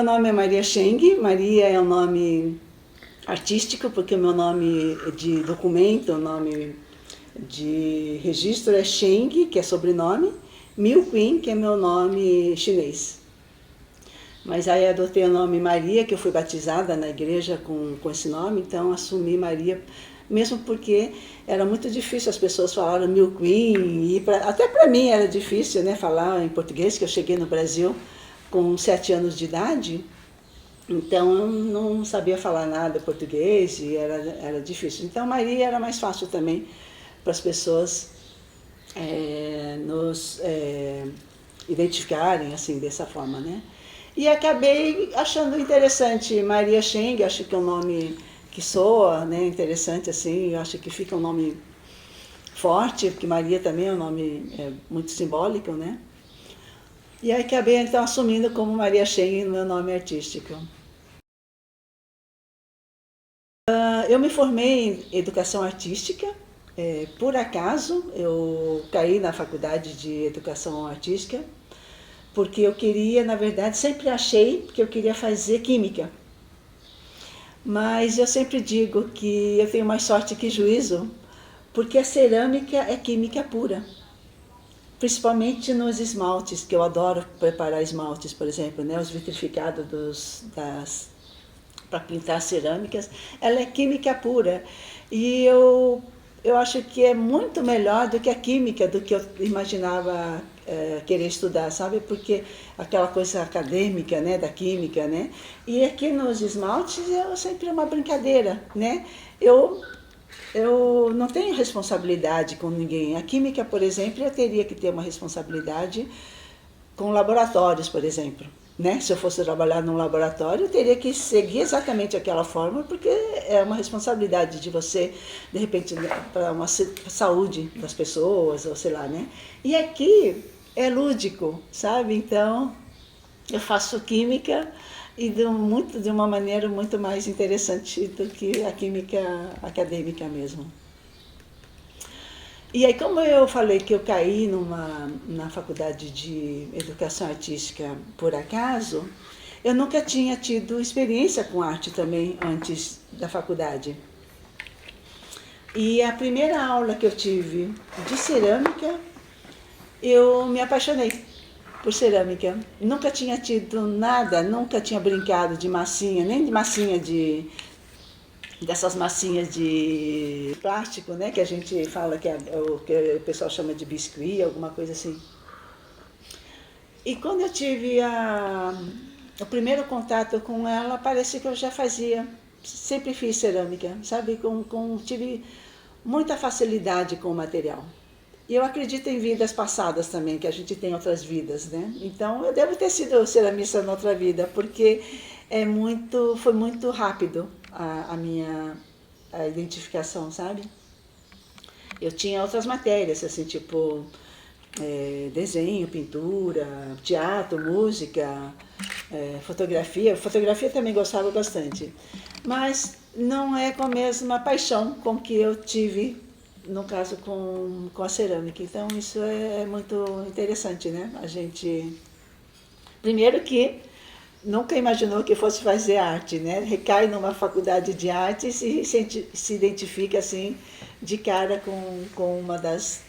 meu nome é Maria Cheng. Maria é um nome artístico, porque o meu nome de documento, o nome de registro é Cheng, que é sobrenome, Miu Queen, que é meu nome chinês. Mas aí adotei o nome Maria, que eu fui batizada na igreja com esse nome, então assumi Maria, mesmo porque era muito difícil, as pessoas falaram Miu Queen, e até para mim era difícil, né, falar em português, que eu cheguei no Brasil com 7 anos de idade, então eu não sabia falar nada português e era difícil. Então Maria era mais fácil também para as pessoas nos identificarem assim dessa forma, né? E acabei achando interessante Maria Cheng, acho que é um nome que soa, né, interessante assim, eu acho que fica um nome forte, porque Maria também é um nome muito simbólico, né? E aí acabei então assumindo como Maria Cheng no meu nome artístico. Eu me formei em educação artística. Por acaso eu caí na faculdade de educação artística, porque eu queria, na verdade, sempre achei que eu queria fazer química. Mas eu sempre digo que eu tenho mais sorte que juízo, porque a cerâmica é química pura. Principalmente nos esmaltes, que eu adoro preparar esmaltes, por exemplo, né? Os vitrificados para pintar cerâmicas, ela é química pura. E eu acho que é muito melhor do que a química, do que eu imaginava querer estudar, sabe? Porque aquela coisa acadêmica, né, da química, né? E aqui nos esmaltes é sempre uma brincadeira, né? Eu não tenho responsabilidade com ninguém. A química, por exemplo, eu teria que ter uma responsabilidade com laboratórios, por exemplo. Né? Se eu fosse trabalhar num laboratório, eu teria que seguir exatamente aquela forma, porque é uma responsabilidade de você, de repente, para uma saúde das pessoas, ou sei lá, né? E aqui é lúdico, sabe? Então, eu faço química e de uma maneira muito mais interessante do que a química acadêmica mesmo. E aí, como eu falei que eu caí na faculdade de educação artística por acaso, eu nunca tinha tido experiência com arte também antes da faculdade. E a primeira aula que eu tive de cerâmica, eu me apaixonei por cerâmica. Nunca tinha tido nada, nunca tinha brincado de massinha, nem de massinha dessas massinhas de plástico, né, que a gente fala que que o pessoal chama de biscuit, alguma coisa assim. E quando eu tive o primeiro contato com ela, parece que eu já fazia, sempre fiz cerâmica, sabe? Tive muita facilidade com o material. E eu acredito em vidas passadas também, que a gente tem outras vidas, né? Então eu devo ter sido ceramista na outra vida, porque foi muito rápido a minha identificação, sabe? Eu tinha outras matérias, assim, tipo desenho, pintura, teatro, música, fotografia. Fotografia também gostava bastante. Mas não é com a mesma paixão com que eu tive, no caso, com a cerâmica. Então, isso é muito interessante, né? A gente... Primeiro que nunca imaginou que fosse fazer arte, né? Recai numa faculdade de artes e se identifica, assim, de cara com uma das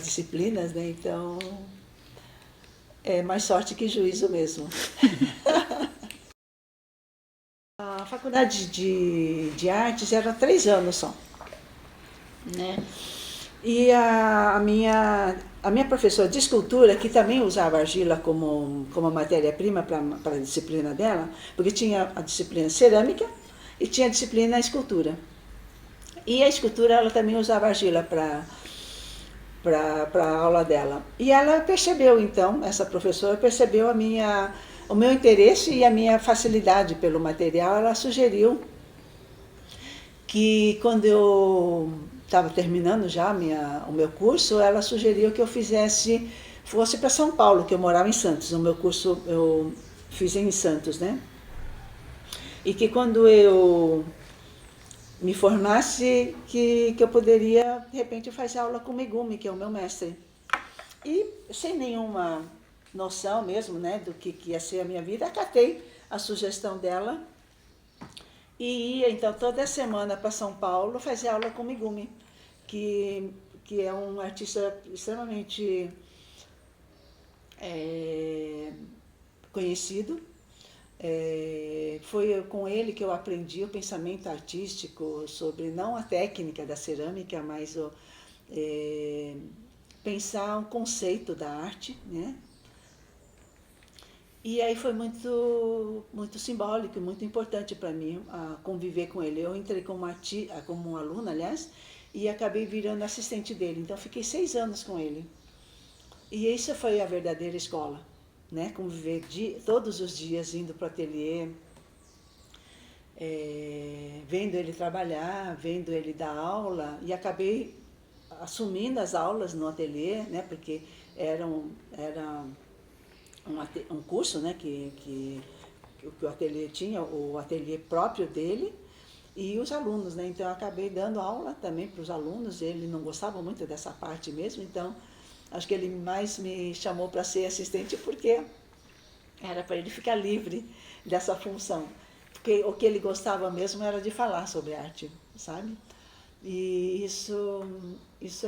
disciplinas, né? Então, é mais sorte que juízo mesmo. A faculdade de artes era 3 anos só, né? E a minha professora de escultura, que também usava argila como matéria-prima para a disciplina dela, porque tinha a disciplina cerâmica e tinha a disciplina escultura. E a escultura ela também usava argila para a aula dela. E ela percebeu, então, essa professora percebeu o meu interesse e a minha facilidade pelo material. Ela sugeriu que quando eu estava terminando já o meu curso, ela sugeriu que eu fosse para São Paulo, que eu morava em Santos. O meu curso eu fiz em Santos, né? E que quando eu me formasse, que eu poderia, de repente, fazer aula com o Megumi, que é o meu mestre. E sem nenhuma noção mesmo, né, do que ia ser a minha vida, acatei a sugestão dela e ia então toda semana para São Paulo fazer aula com Megumi, que é um artista extremamente conhecido. Foi com ele que eu aprendi o pensamento artístico sobre não a técnica da cerâmica, mas pensar um conceito da arte, né? E aí foi muito simbólico, muito importante para mim conviver com ele. Eu entrei como aluna, aliás, e acabei virando assistente dele. Então fiquei 6 anos com ele. E isso foi a verdadeira escola, né? Conviver todos os dias indo para o ateliê, vendo ele trabalhar, vendo ele dar aula, e acabei assumindo as aulas no ateliê, né? Porque era um curso, né, que o ateliê tinha, o ateliê próprio dele e os alunos, né? Então eu acabei dando aula também para os alunos. Ele não gostava muito dessa parte mesmo, então acho que ele mais me chamou para ser assistente porque era para ele ficar livre dessa função. Porque o que ele gostava mesmo era de falar sobre arte, sabe? E isso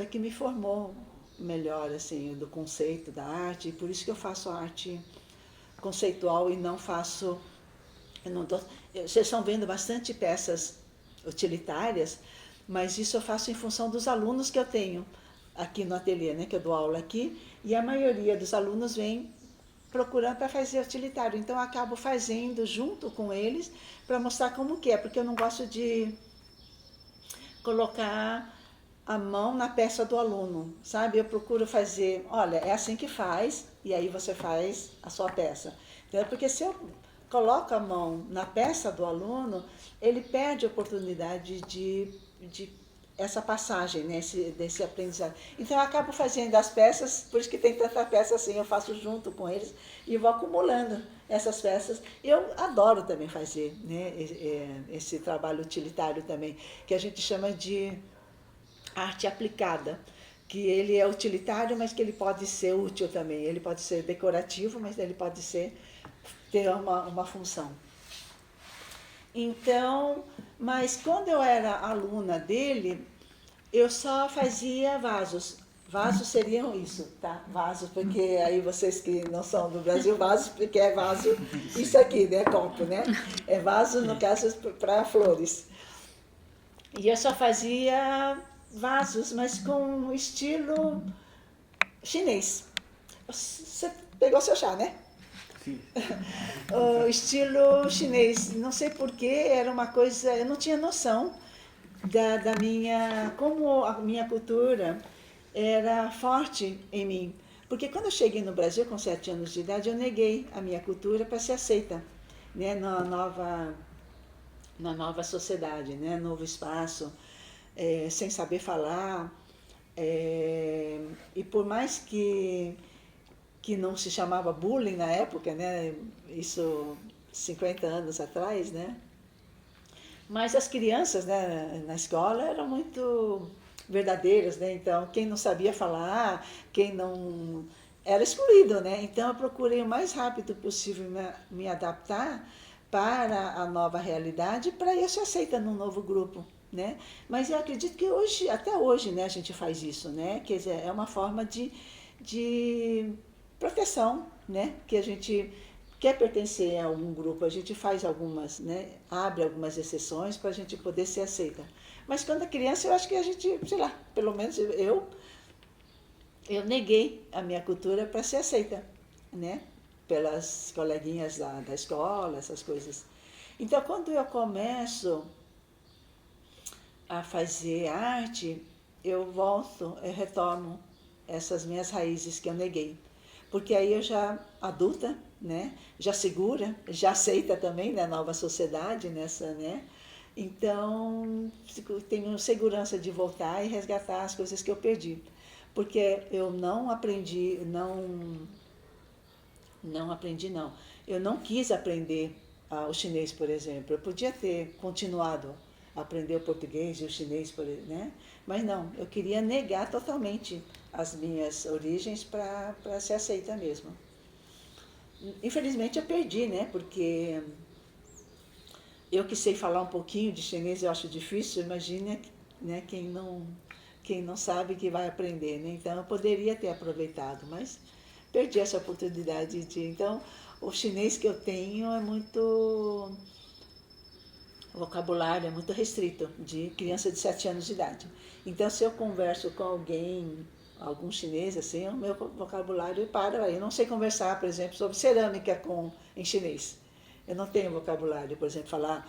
é que me formou melhor, assim, do conceito da arte, e por isso que eu faço arte conceitual e não faço... Vocês estão vendo bastante peças utilitárias, mas isso eu faço em função dos alunos que eu tenho aqui no ateliê, né, que eu dou aula aqui, e a maioria dos alunos vem procurando para fazer utilitário, então eu acabo fazendo junto com eles para mostrar como que é, porque eu não gosto de colocar a mão na peça do aluno, sabe? Eu procuro fazer, olha, é assim que faz, e aí você faz a sua peça. Então, porque se eu coloco a mão na peça do aluno, ele perde a oportunidade de essa passagem, né? Desse aprendizado. Então eu acabo fazendo as peças, por isso que tem tanta peça assim, eu faço junto com eles e vou acumulando essas peças. Eu adoro também fazer, né? Esse trabalho utilitário também, que a gente chama de arte aplicada, que ele é utilitário, mas que ele pode ser útil também. Ele pode ser decorativo, mas ele pode ter uma função. Então, mas quando eu era aluna dele, eu só fazia vasos. Vasos seriam isso, tá? Vasos, porque aí vocês que não são do Brasil, vasos, porque é vaso, isso aqui, né? Copo, né? É vaso, no caso, para flores. E eu só fazia vasos, mas com estilo chinês. Você pegou seu chá, né? Sim. O estilo chinês. Não sei porquê, era uma coisa... Eu não tinha noção da minha... Como a minha cultura era forte em mim. Porque quando eu cheguei no Brasil, com 7 anos de idade, eu neguei a minha cultura para ser aceita, né, na nova sociedade, né, novo espaço, sem saber falar. E por mais que não se chamava bullying na época, né, isso 50 anos atrás, né, mas as crianças, né, na escola eram muito verdadeiras, né, então quem não sabia falar, quem não... era excluído, né, então eu procurei o mais rápido possível me adaptar para a nova realidade, para eu ser aceita num novo grupo, né? Mas eu acredito que hoje, até hoje, né, a gente faz isso, né? Quer dizer, é uma forma de proteção, né? Que a gente quer pertencer a algum grupo, a gente faz algumas, né? Abre algumas exceções para a gente poder ser aceita. Mas quando é criança, eu acho que a gente, sei lá, pelo menos eu neguei a minha cultura para ser aceita, né? Pelas coleguinhas da escola, essas coisas. Então, quando eu começo a fazer arte, eu retorno essas minhas raízes que eu neguei. Porque aí eu já adulta, né? Já segura, já aceita também na nova sociedade, nessa, né? Então, tenho segurança de voltar e resgatar as coisas que eu perdi. Porque eu não aprendi, eu não quis aprender o chinês, por exemplo. Eu podia ter continuado a aprender o português e o chinês, né? Mas não, eu queria negar totalmente as minhas origens para ser aceita mesmo. infelizmente eu perdi, né? Porque eu que sei falar um pouquinho de chinês eu acho difícil, imagina, né, quem não sabe que vai aprender, né? Então eu poderia ter aproveitado, mas perdi essa oportunidade de. Então, o chinês que eu tenho é muito. O vocabulário é muito restrito, de criança de 7 anos de idade. Então, se eu converso com alguém, algum chinês, assim, o meu vocabulário para aí. Eu não sei conversar, por exemplo, sobre cerâmica em chinês. Eu não tenho vocabulário, por exemplo, falar,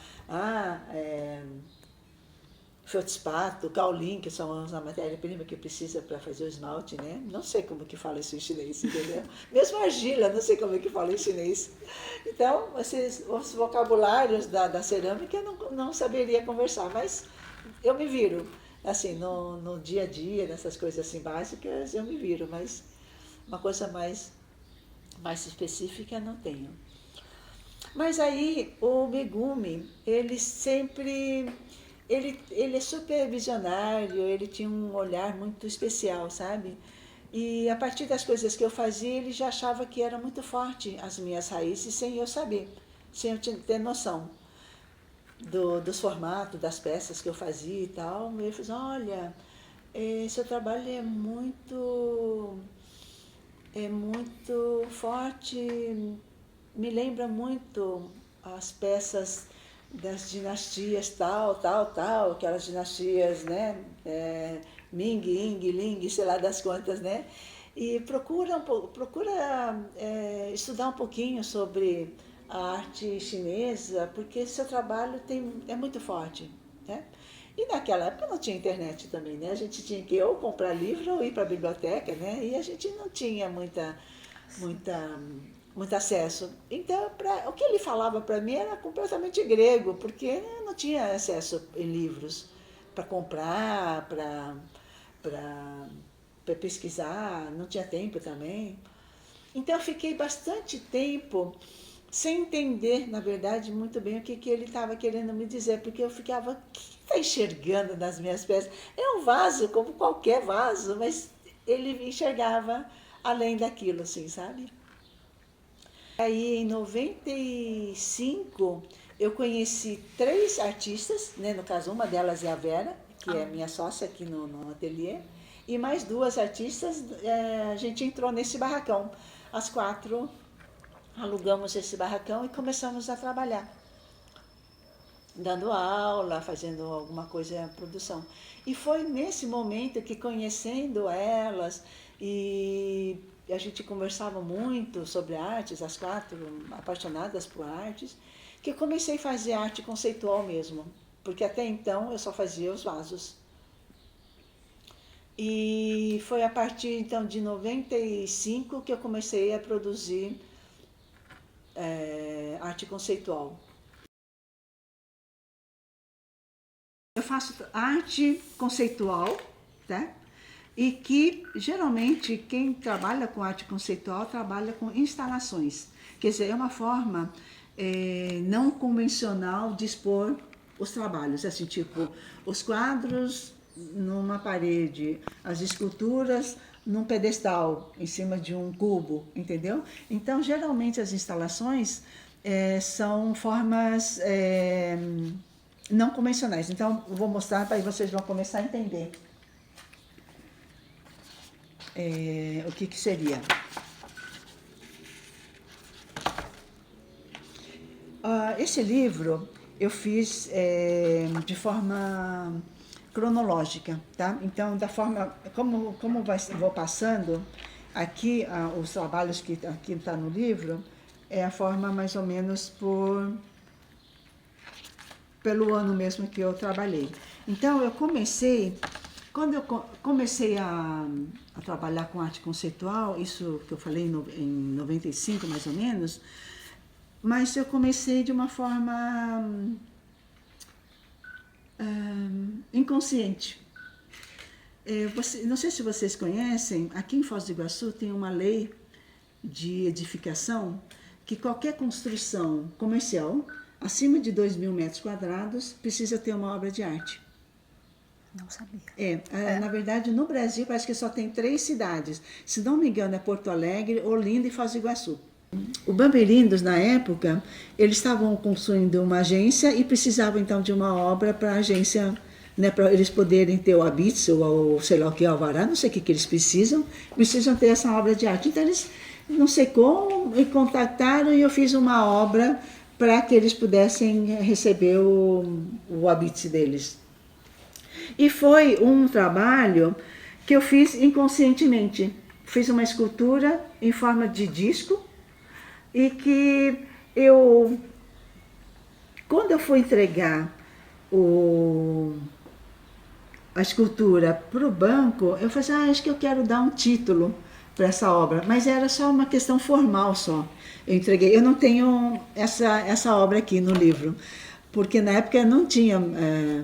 feldspato, kaolin, que são a matéria-prima que precisa para fazer o esmalte, né? Não sei como que fala isso em chinês, entendeu? Mesmo argila, não sei como é que fala em chinês. Então, os vocabulários da cerâmica eu não saberia conversar, mas eu me viro. Assim, no dia a dia, nessas coisas assim básicas, eu me viro, mas uma coisa mais específica eu não tenho. Mas aí o Megumi, ele é super visionário, ele tinha um olhar muito especial, sabe? E a partir das coisas que eu fazia, ele já achava que era muito forte as minhas raízes, sem eu saber, sem eu ter noção dos formatos, das peças que eu fazia e tal. Ele falou assim, olha, seu trabalho é muito forte, me lembra muito as peças das dinastias tal, tal, tal, aquelas dinastias, né? Ming, Ying, Ling, sei lá das quantas, né? E procura estudar um pouquinho sobre a arte chinesa, porque seu trabalho é muito forte, né? E naquela época não tinha internet também, né? A gente tinha que ou comprar livro ou ir para a biblioteca, né? E a gente não tinha muita, muito acesso. Então, o que ele falava para mim era completamente grego, porque eu não tinha acesso em livros para comprar, para pesquisar, não tinha tempo também. Então, eu fiquei bastante tempo sem entender, na verdade, muito bem o que ele estava querendo me dizer, porque eu ficava, o que está enxergando nas minhas peças? É um vaso, como qualquer vaso, mas ele enxergava além daquilo, assim, sabe? Aí em 95 eu conheci 3 artistas, né? No caso uma delas é a Vera, que é minha sócia aqui no ateliê, e mais 2 artistas, a gente entrou nesse barracão. As 4 alugamos esse barracão e começamos a trabalhar, dando aula, fazendo alguma coisa, produção. E foi nesse momento que, conhecendo elas, e a gente conversava muito sobre artes, as 4 apaixonadas por artes, que eu comecei a fazer arte conceitual mesmo, porque até então eu só fazia os vasos. E foi a partir então de 95 que eu comecei a produzir arte conceitual. Eu faço arte conceitual, tá? E que geralmente quem trabalha com arte conceitual trabalha com instalações. Quer dizer, é uma forma não convencional de expor os trabalhos, assim, tipo, os quadros numa parede, as esculturas num pedestal, em cima de um cubo, entendeu? Então, geralmente as instalações são formas não convencionais. Então, eu vou mostrar para aí vocês vão começar a entender o que seria. Esse livro eu fiz de forma cronológica, tá? Então, da forma como vou passando aqui os trabalhos que aqui está no livro, é a forma mais ou menos pelo ano mesmo que eu trabalhei. Então, quando eu comecei a trabalhar com arte conceitual, isso que eu falei em 95 mais ou menos, mas eu comecei de uma forma inconsciente. Não sei se vocês conhecem, aqui em Foz do Iguaçu tem uma lei de edificação que qualquer construção comercial acima de 2.000 metros quadrados precisa ter uma obra de arte. Não sabia. Na verdade, no Brasil, parece que só tem 3 cidades. Se não me engano, é Porto Alegre, Olinda e Foz do Iguaçu. O Bamberindos, na época, eles estavam construindo uma agência e precisavam, então, de uma obra para a agência, né, para eles poderem ter o habite ou sei lá o que, alvará, não sei o que eles precisam ter essa obra de arte. Então, eles, não sei como, me contactaram e eu fiz uma obra para que eles pudessem receber o habite deles. E foi um trabalho que eu fiz inconscientemente. Fiz uma escultura em forma de disco e que quando eu fui entregar a escultura para o banco, eu falei assim, acho que eu quero dar um título para essa obra, mas era só uma questão formal só. Eu entreguei, eu não tenho essa obra aqui no livro, porque na época não tinha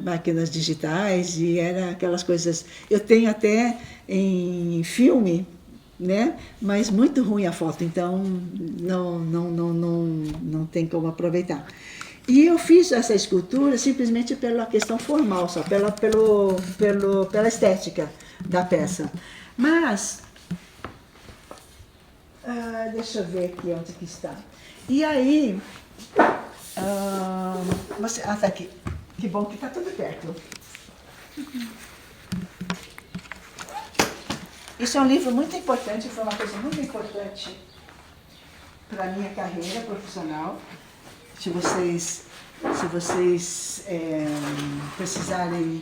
máquinas digitais e era aquelas coisas. Eu tenho até em filme, né? Mas muito ruim a foto, então não tem como aproveitar. E eu fiz essa escultura simplesmente pela questão formal, só pela estética da peça. Mas deixa eu ver aqui onde que está. E aí tá aqui. Que bom que está tudo perto. Isso é um livro muito importante, foi uma coisa muito importante para a minha carreira profissional. Se vocês precisarem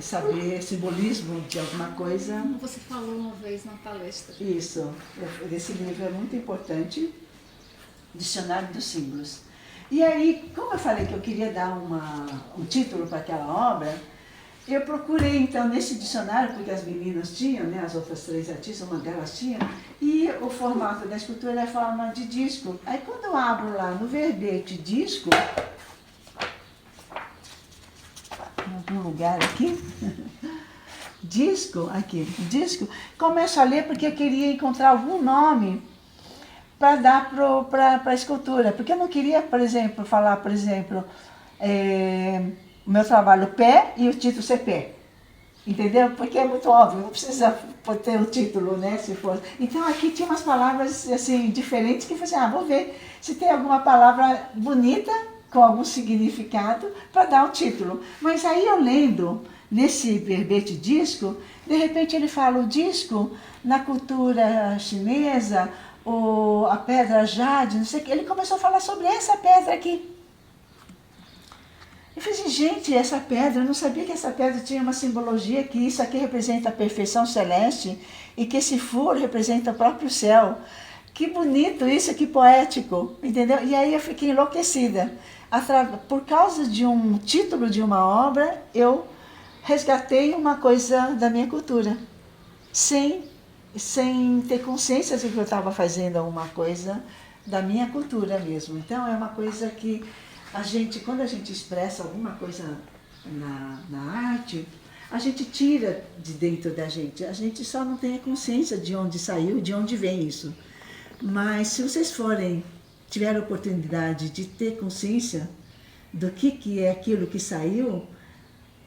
saber simbolismo de alguma coisa... Como você falou uma vez na palestra. Isso, esse livro é muito importante, Dicionário dos Símbolos. E aí, como eu falei que eu queria dar um título para aquela obra, eu procurei, então, nesse dicionário, porque as meninas tinham, né, as outras 3 artistas, uma delas tinha, e o formato da escultura é forma de disco. Aí, quando eu abro lá no verbete disco, em algum lugar aqui, disco, começo a ler porque eu queria encontrar algum nome para dar para a escultura, porque eu não queria, por exemplo, falar, o meu trabalho pé e o título ser pé. Entendeu? Porque é muito óbvio, não precisa ter o título, né? Se for. Então aqui tinha umas palavras assim, diferentes que eu falei assim, vou ver se tem alguma palavra bonita, com algum significado, para dar um título. Mas aí eu lendo nesse verbete disco, de repente ele fala o disco na cultura chinesa, a pedra jade, não sei o que. Ele começou a falar sobre essa pedra aqui. Eu falei assim, gente, essa pedra, eu não sabia que essa pedra tinha uma simbologia, que isso aqui representa a perfeição celeste e que esse furo representa o próprio céu. Que bonito isso, que poético, entendeu? E aí eu fiquei enlouquecida. Por causa de um título de uma obra, eu resgatei uma coisa da minha cultura, sem ter consciência de que eu estava fazendo alguma coisa da minha cultura mesmo. Então é uma coisa que quando a gente expressa alguma coisa na arte, a gente tira de dentro da gente. A gente só não tem a consciência de onde saiu, de onde vem isso. Mas se vocês tiverem a oportunidade de ter consciência do que é aquilo que saiu,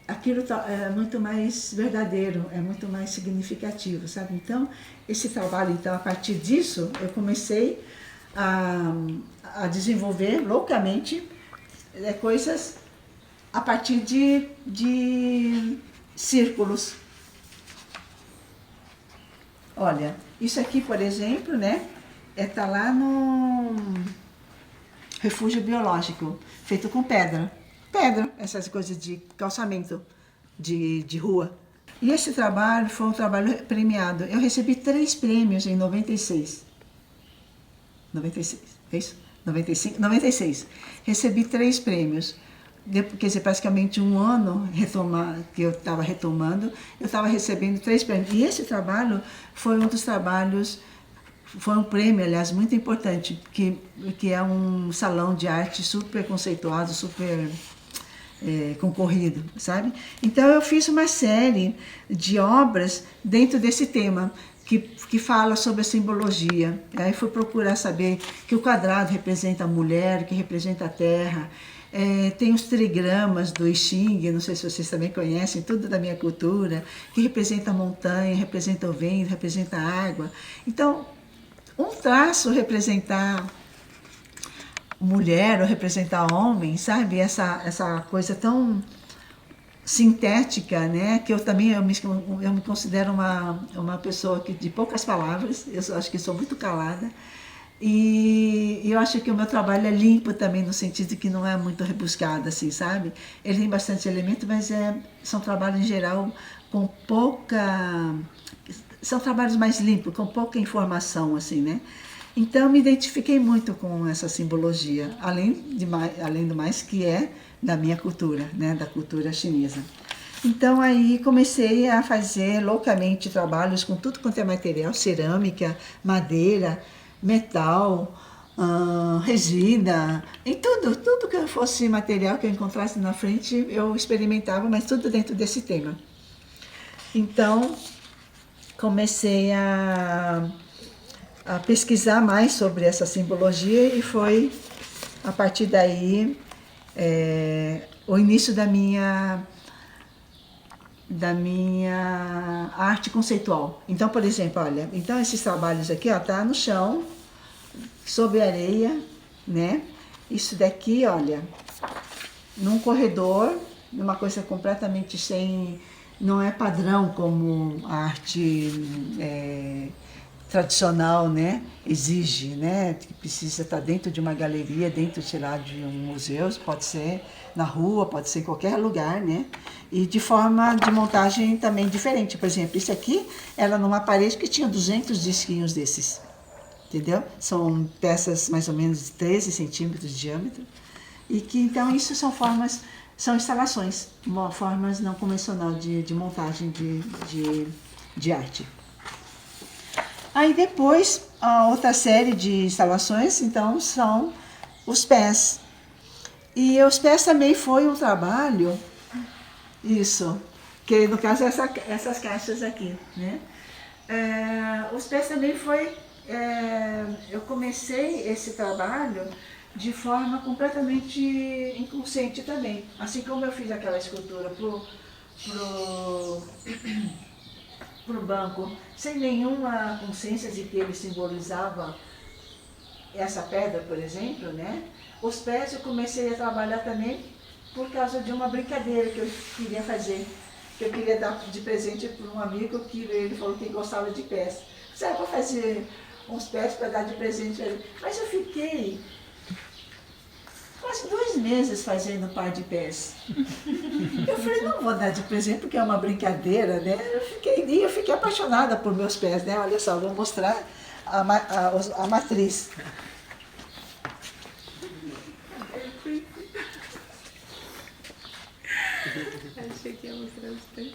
aquilo é muito mais verdadeiro, é muito mais significativo, sabe? Então, esse trabalho, então, a partir disso, eu comecei a desenvolver loucamente coisas a partir de círculos. Olha, isso aqui, por exemplo, né, tá lá no refúgio biológico, feito com pedra. Pedra, essas coisas de calçamento de rua. E esse trabalho foi um trabalho premiado. Eu recebi 3 prêmios em 96. 96, é isso? 95, 96. Recebi 3 prêmios. Quer dizer, praticamente um ano que eu estava retomando, eu estava recebendo 3 prêmios. E esse trabalho foi um dos trabalhos, foi um prêmio, aliás, muito importante, que é um salão de arte super conceituado, super concorrido, sabe? Então eu fiz uma série de obras dentro desse tema, que fala sobre a simbologia. Aí fui procurar saber que o quadrado representa a mulher, que representa a terra. Tem os trigramas do I Ching, não sei se vocês também conhecem, tudo da minha cultura, que representa a montanha, representa o vento, representa a água. Então, um traço representar mulher ou representar homem, sabe? Essa coisa tão sintética, né? Que eu também eu me considero uma pessoa de poucas palavras, eu acho que sou muito calada. E eu acho que o meu trabalho é limpo também, no sentido que não é muito rebuscado, assim, sabe? Ele tem bastante elemento, mas são trabalhos, em geral, com pouca... São trabalhos mais limpos, com pouca informação, assim, né? Então, eu me identifiquei muito com essa simbologia, além do mais que é da minha cultura, né? Da cultura chinesa. Então, aí comecei a fazer loucamente trabalhos com tudo quanto é material, cerâmica, madeira, metal, resina, em tudo que fosse material que eu encontrasse na frente, eu experimentava, mas tudo dentro desse tema. Então, comecei a pesquisar mais sobre essa simbologia e foi, a partir daí, o início da minha arte conceitual. Então, por exemplo, olha, então esses trabalhos aqui, ó, tá no chão, sob areia, né? Isso daqui, olha, num corredor, numa coisa completamente não é padrão como a arte tradicional, né, exige, né, que precisa estar dentro de uma galeria, dentro, sei lá, de um museu, pode ser na rua, pode ser em qualquer lugar, né, e de forma de montagem também diferente. Por exemplo, isso aqui era numa parede que tinha 200 disquinhos desses, entendeu? São peças mais ou menos de 13 centímetros de diâmetro, e que, então, isso são instalações, formas não convencional de montagem de arte. Aí depois, a outra série de instalações, então, são os pés. E os pés também foi um trabalho, isso, que no caso essas caixas aqui, né? Os pés também foi, eu comecei esse trabalho de forma completamente inconsciente também. Assim como eu fiz aquela escultura pro banco, sem nenhuma consciência de que ele simbolizava essa pedra, por exemplo, né? Os pés eu comecei a trabalhar também por causa de uma brincadeira que eu queria fazer, que eu queria dar de presente para um amigo que ele falou que gostava de pés. Eu vou fazer uns pés para dar de presente para ele. Mas eu fiquei quase 2 meses fazendo um par de pés. Eu falei, não vou dar de presente porque é uma brincadeira, né? Eu fiquei apaixonada por meus pés, né? Olha só, vou mostrar a matriz. Achei que ia mostrar os pés.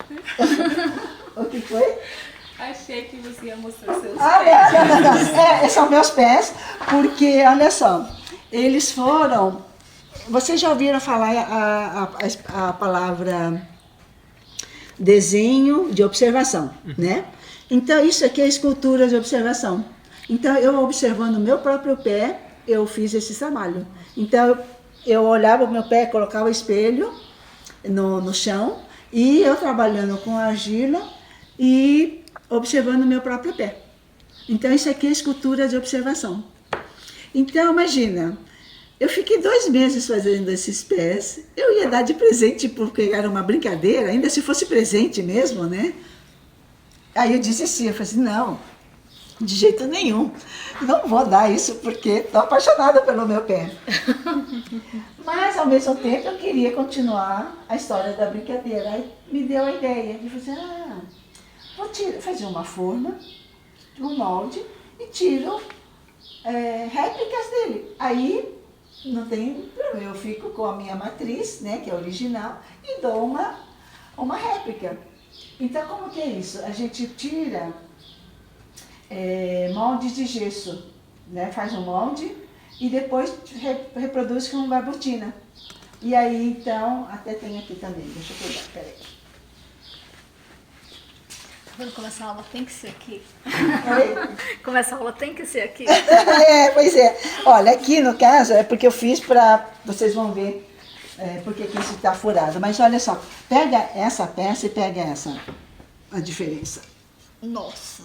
O que foi? Achei que você ia mostrar seus pés. Não. São meus pés, porque, olha só, eles foram... Vocês já ouviram falar a palavra desenho de observação, né? Então, isso aqui é escultura de observação. Então, eu observando o meu próprio pé, eu fiz esse trabalho. Então, eu olhava o meu pé, colocava o espelho no chão, e eu trabalhando com argila e observando o meu próprio pé. Então, isso aqui é escultura de observação. Então, imagina... Eu fiquei 2 meses fazendo esses pés. Eu ia dar de presente porque era uma brincadeira, ainda se fosse presente mesmo, né? Aí eu disse assim, eu falei assim, não, de jeito nenhum. Não vou dar isso porque estou apaixonada pelo meu pé. Mas, ao mesmo tempo, eu queria continuar a história da brincadeira. Aí me deu a ideia de fazer, vou fazer uma forma, um molde e tiro réplicas dele. Aí... não tem problema, eu fico com a minha matriz, né, que é original, e dou uma réplica. Então, como que é isso? A gente tira moldes de gesso, né, faz um molde e depois reproduz com barbotina. E aí, então, até tem aqui também, deixa eu pegar, peraí. Quando começar a aula tem que ser aqui. Oi? Começar a aula tem que ser aqui. Pois é. Olha, aqui no caso é porque eu fiz para... Vocês vão ver porque que isso está furado. Mas olha só, pega essa peça e pega essa. A diferença. Nossa.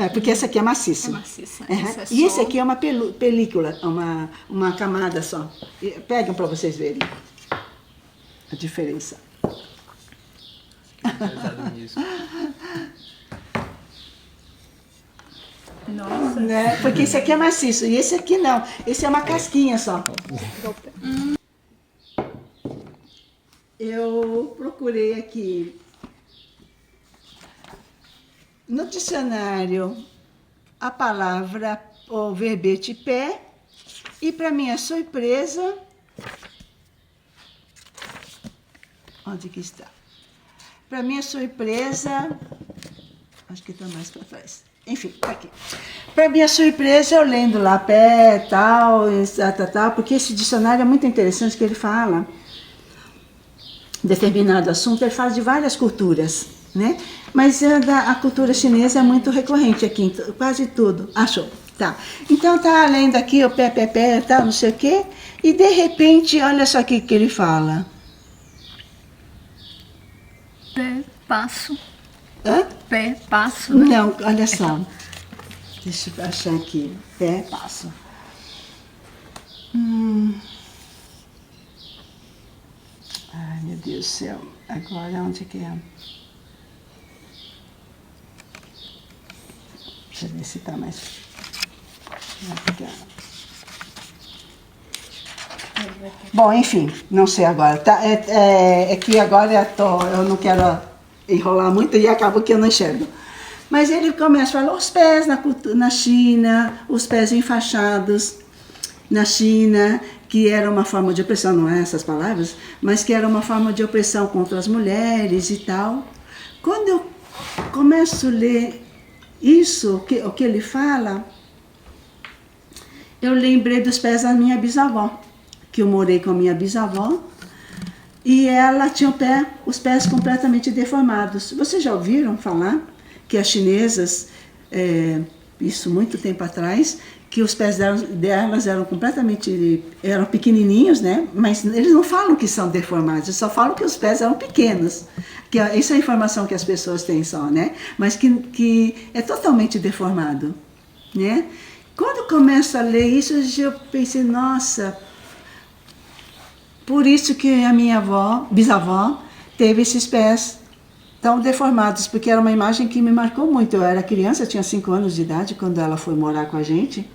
porque essa aqui é maciça. É maciça. Uhum. Essa é E esse só- aqui é uma película, uma camada só. Pegam para vocês verem a diferença. Pesado nisso. Nossa. Né? Porque esse aqui é maciço e esse aqui não. Esse é uma casquinha só. Eu procurei aqui no dicionário a palavra, o verbete pé, e para minha surpresa, onde que está? Para minha surpresa, acho que está mais para trás. Enfim, tá aqui. Para minha surpresa, eu lendo lá pé, tal, tal, porque esse dicionário é muito interessante, que ele fala determinado assunto, ele fala de várias culturas, né? Mas a cultura chinesa é muito recorrente aqui, em quase tudo. Achou? Tá. Então tá lendo aqui o pé, tal, não sei o quê, e de repente, olha só o que ele fala. Pé, passo. Hã? Pé, passo, né? Não, olha só. Deixa eu achar aqui. Pé, passo. Ai, meu Deus do céu. Agora, onde que é? Deixa eu ver se tá mais... Bom, enfim, não sei agora. Tá, é que agora eu não quero enrolar muito e acaba que eu não enxergo. Mas ele começa a falar os pés na China, os pés enfaixados na China, que era uma forma de opressão, não é essas palavras, mas que era uma forma de opressão contra as mulheres e tal. Quando eu começo a ler isso, o que ele fala, eu lembrei dos pés da minha bisavó, que eu morei com a minha bisavó, e ela tinha os pés completamente deformados. Vocês já ouviram falar que as chinesas, isso muito tempo atrás, que os pés delas eram eram pequenininhos, né? Mas eles não falam que são deformados, eles só falam que os pés eram pequenos. Isso é a informação que as pessoas têm só, né? Mas que é totalmente deformado, né? Quando eu começo a ler isso, eu pensei, nossa, por isso que a minha bisavó, teve esses pés tão deformados, porque era uma imagem que me marcou muito. Eu era criança, tinha 5 anos de idade, quando ela foi morar com a gente,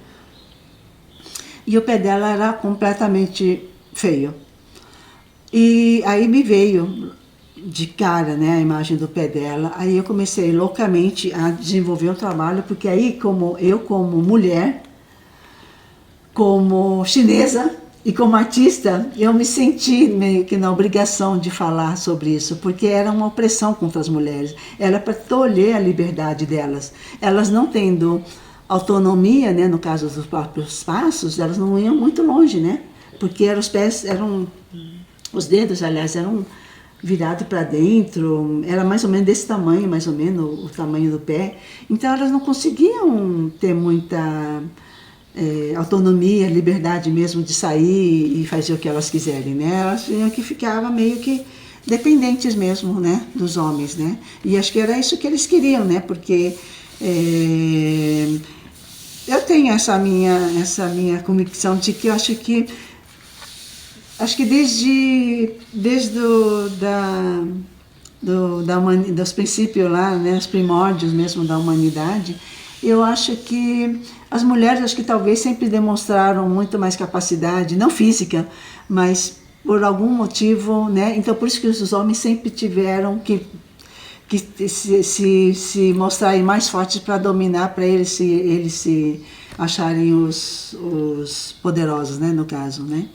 e o pé dela era completamente feio. E aí me veio de cara, né, a imagem do pé dela. Aí eu comecei loucamente a desenvolver um trabalho, porque aí como mulher, como chinesa e como artista, eu me senti meio que na obrigação de falar sobre isso, porque era uma opressão contra as mulheres. Era para tolher a liberdade delas. Elas não tendo autonomia, né, no caso dos próprios passos, elas não iam muito longe, né? Porque os dedos, aliás, eram virados para dentro, era mais ou menos desse tamanho, mais ou menos o tamanho do pé. Então elas não conseguiam ter muita autonomia, liberdade mesmo de sair e fazer o que elas quiserem, né? Elas tinham que ficavam meio que dependentes mesmo, né, dos homens, né? E acho que era isso que eles queriam, né? Porque eu tenho essa minha convicção de que eu acho que desde dos princípios lá, né, os primórdios mesmo da humanidade, eu acho que as mulheres, acho que talvez sempre demonstraram muito mais capacidade, não física, mas por algum motivo, né? Então por isso que os homens sempre tiveram que se mostrarem mais fortes para dominar, para eles se acharem os poderosos, né, no caso, né?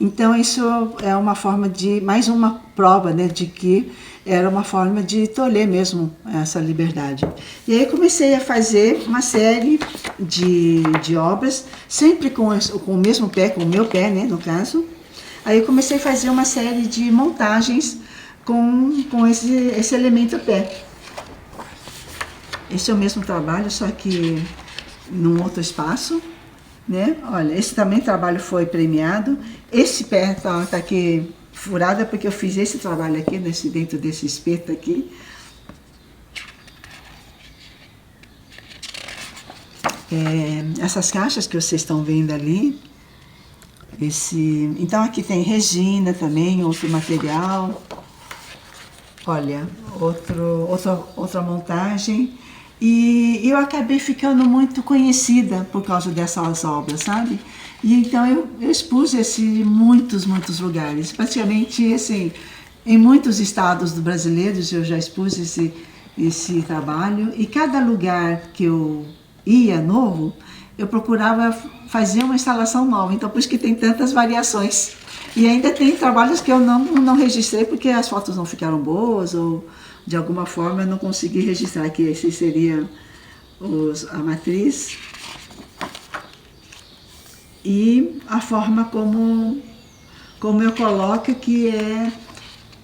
Então isso é uma forma mais uma prova, né, de que era uma forma de tolher mesmo essa liberdade. E aí comecei a fazer uma série de obras, sempre com o mesmo pé, com o meu pé, né, no caso. Aí eu comecei a fazer uma série de montagens com esse elemento pé. Esse é o mesmo trabalho, só que num outro espaço, né? Olha, esse também trabalho foi premiado. Esse pé tá aqui furado porque eu fiz esse trabalho aqui, dentro desse espeto aqui. essas caixas que vocês estão vendo ali, então aqui tem resina também, outro material. Olha, outra montagem. E eu acabei ficando muito conhecida por causa dessas obras, sabe? E então eu expus em muitos lugares. Praticamente, assim, em muitos estados brasileiros eu já expus esse trabalho. E cada lugar que eu ia novo, eu procurava fazer uma instalação nova. Então, por isso que tem tantas variações. E ainda tem trabalhos que eu não registrei porque as fotos não ficaram boas ou de alguma forma eu não consegui registrar, que esse seria a matriz. E a forma como eu coloco, que é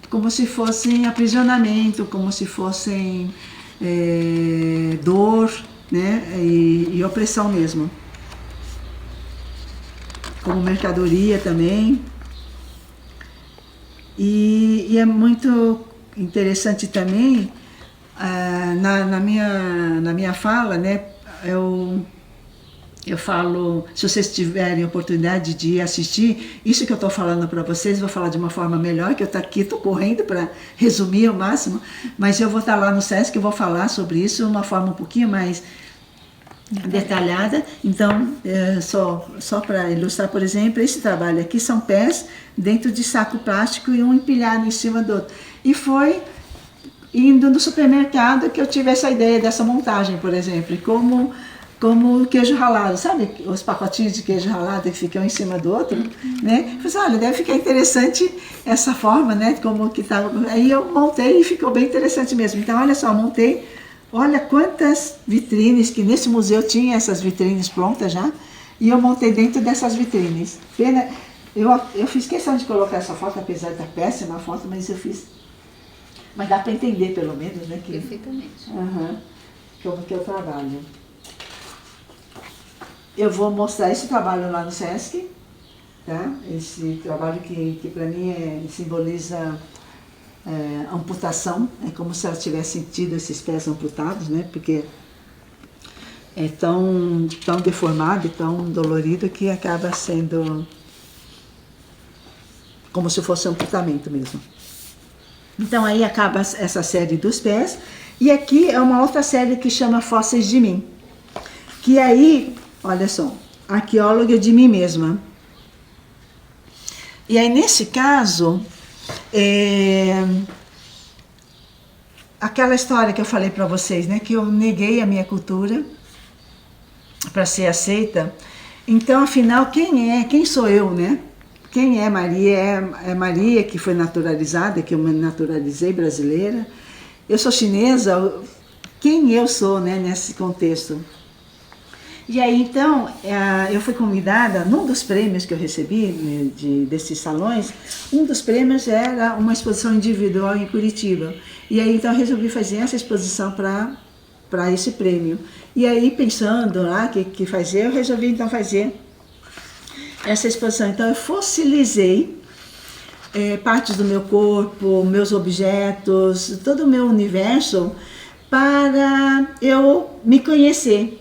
como se fossem aprisionamento, como se fossem dor, né? E opressão mesmo. Como mercadoria também. E é muito interessante também, na minha fala, né, eu falo, se vocês tiverem oportunidade de assistir, isso que eu estou falando para vocês, vou falar de uma forma melhor, que eu estou correndo para resumir ao máximo, mas eu vou estar lá no SESC e vou falar sobre isso de uma forma um pouquinho mais detalhada. Então, só para ilustrar, por exemplo, esse trabalho aqui são pés dentro de saco plástico e um empilhado em cima do outro. E foi indo no supermercado que eu tive essa ideia dessa montagem, por exemplo, como queijo ralado, sabe os pacotinhos de queijo ralado que ficam em cima do outro, né? Eu falei, olha, deve ficar interessante essa forma, né? Como que tá. Aí eu montei e ficou bem interessante mesmo. Então, olha só, montei. Olha quantas vitrines, que nesse museu tinha essas vitrines prontas já, e eu montei dentro dessas vitrines. Pena, eu fiz questão de colocar essa foto, apesar da péssima foto, mas eu fiz. Mas dá para entender, pelo menos, né? Perfeitamente. Como que eu trabalho. Eu vou mostrar esse trabalho lá no SESC, tá? Esse trabalho que para mim simboliza amputação, é como se ela tivesse tido esses pés amputados, né? Porque é tão deformado e tão dolorido que acaba sendo como se fosse um amputamento mesmo. Então aí acaba essa série dos pés, e aqui é uma outra série que chama Fósseis de Mim, que aí, olha só, arqueóloga de mim mesma. E aí nesse caso, aquela história que eu falei para vocês, né, que eu neguei a minha cultura para ser aceita. Então, afinal, quem sou eu, né? Quem é Maria? É Maria que foi naturalizada, que eu me naturalizei brasileira. Eu sou chinesa. Quem eu sou, né, nesse contexto? E aí, então, eu fui convidada, num dos prêmios que eu recebi desses salões, um dos prêmios era uma exposição individual em Curitiba. E aí, então, eu resolvi fazer essa exposição para esse prêmio. E aí, pensando lá o que fazer, eu resolvi, então, fazer essa exposição. Então, eu fossilizei partes do meu corpo, meus objetos, todo o meu universo, para eu me conhecer.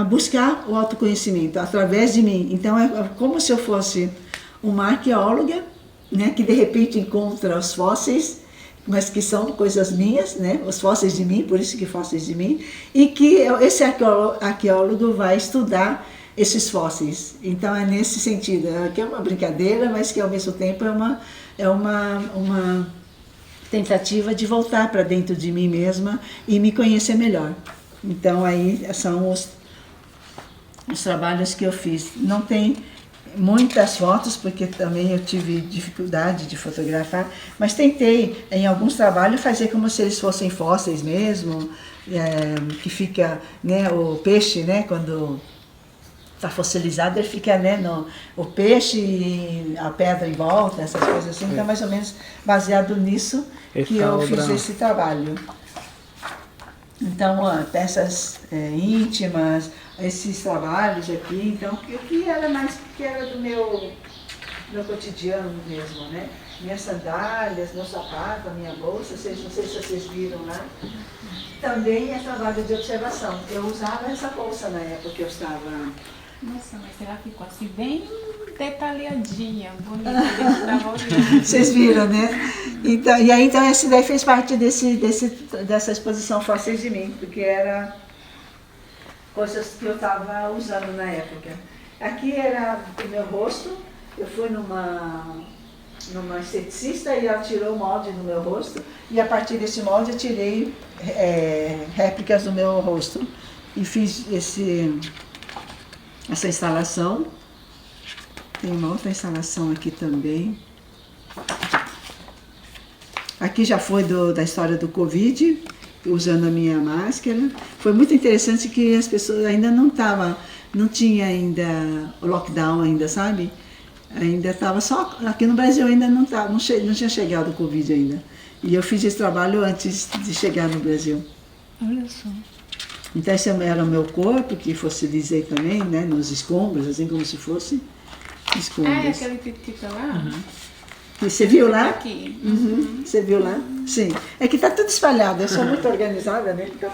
Buscar o autoconhecimento através de mim. Então é como se eu fosse uma arqueóloga, né, que de repente encontra os fósseis, mas que são coisas minhas, né, os fósseis de mim, por isso que fósseis de mim, e que esse arqueólogo vai estudar esses fósseis. Então é nesse sentido, que é uma brincadeira, mas que ao mesmo tempo é uma tentativa de voltar para dentro de mim mesma e me conhecer melhor. Então aí são os trabalhos que eu fiz. Não tem muitas fotos, porque também eu tive dificuldade de fotografar, mas tentei, em alguns trabalhos, fazer como se eles fossem fósseis mesmo, que fica, né, o peixe, né, quando está fossilizado, ele fica, né, o peixe e a pedra em volta, essas coisas assim. Então, mais ou menos baseado nisso que eu fiz esse trabalho. Então, peças íntimas, esses trabalhos aqui, então, que era mais que era do meu cotidiano mesmo, né? minhas sandálias, meu sapato, a minha bolsa, não sei se vocês viram lá. Também é trabalho de observação. Eu usava essa bolsa na época que eu estava... Nossa, mas ela ficou assim bem detalhadinha, bonita. Eu estava olhando. Vocês viram, né? Então, então essa daí fez parte dessa exposição Fósseis de Mim, porque era coisas que eu estava usando na época. Aqui era o meu rosto, eu fui numa esteticista e ela tirou o molde do meu rosto, e a partir desse molde eu tirei réplicas do meu rosto e fiz essa instalação. Tem uma outra instalação aqui também. Aqui já foi da história do Covid, usando a minha máscara. Foi muito interessante que as pessoas ainda não tinha ainda o lockdown ainda, sabe? Ainda estava só, aqui no Brasil ainda não tinha chegado o Covid ainda. E eu fiz esse trabalho antes de chegar no Brasil. Olha só. Então esse era o meu corpo, que fossilizei também, né, nos escombros, assim como se fosse escombros. Ah, é aquele pitita lá? E você viu lá? Aqui. Você viu lá? Sim. É que está tudo espalhado, eu sou muito organizada, né? Então...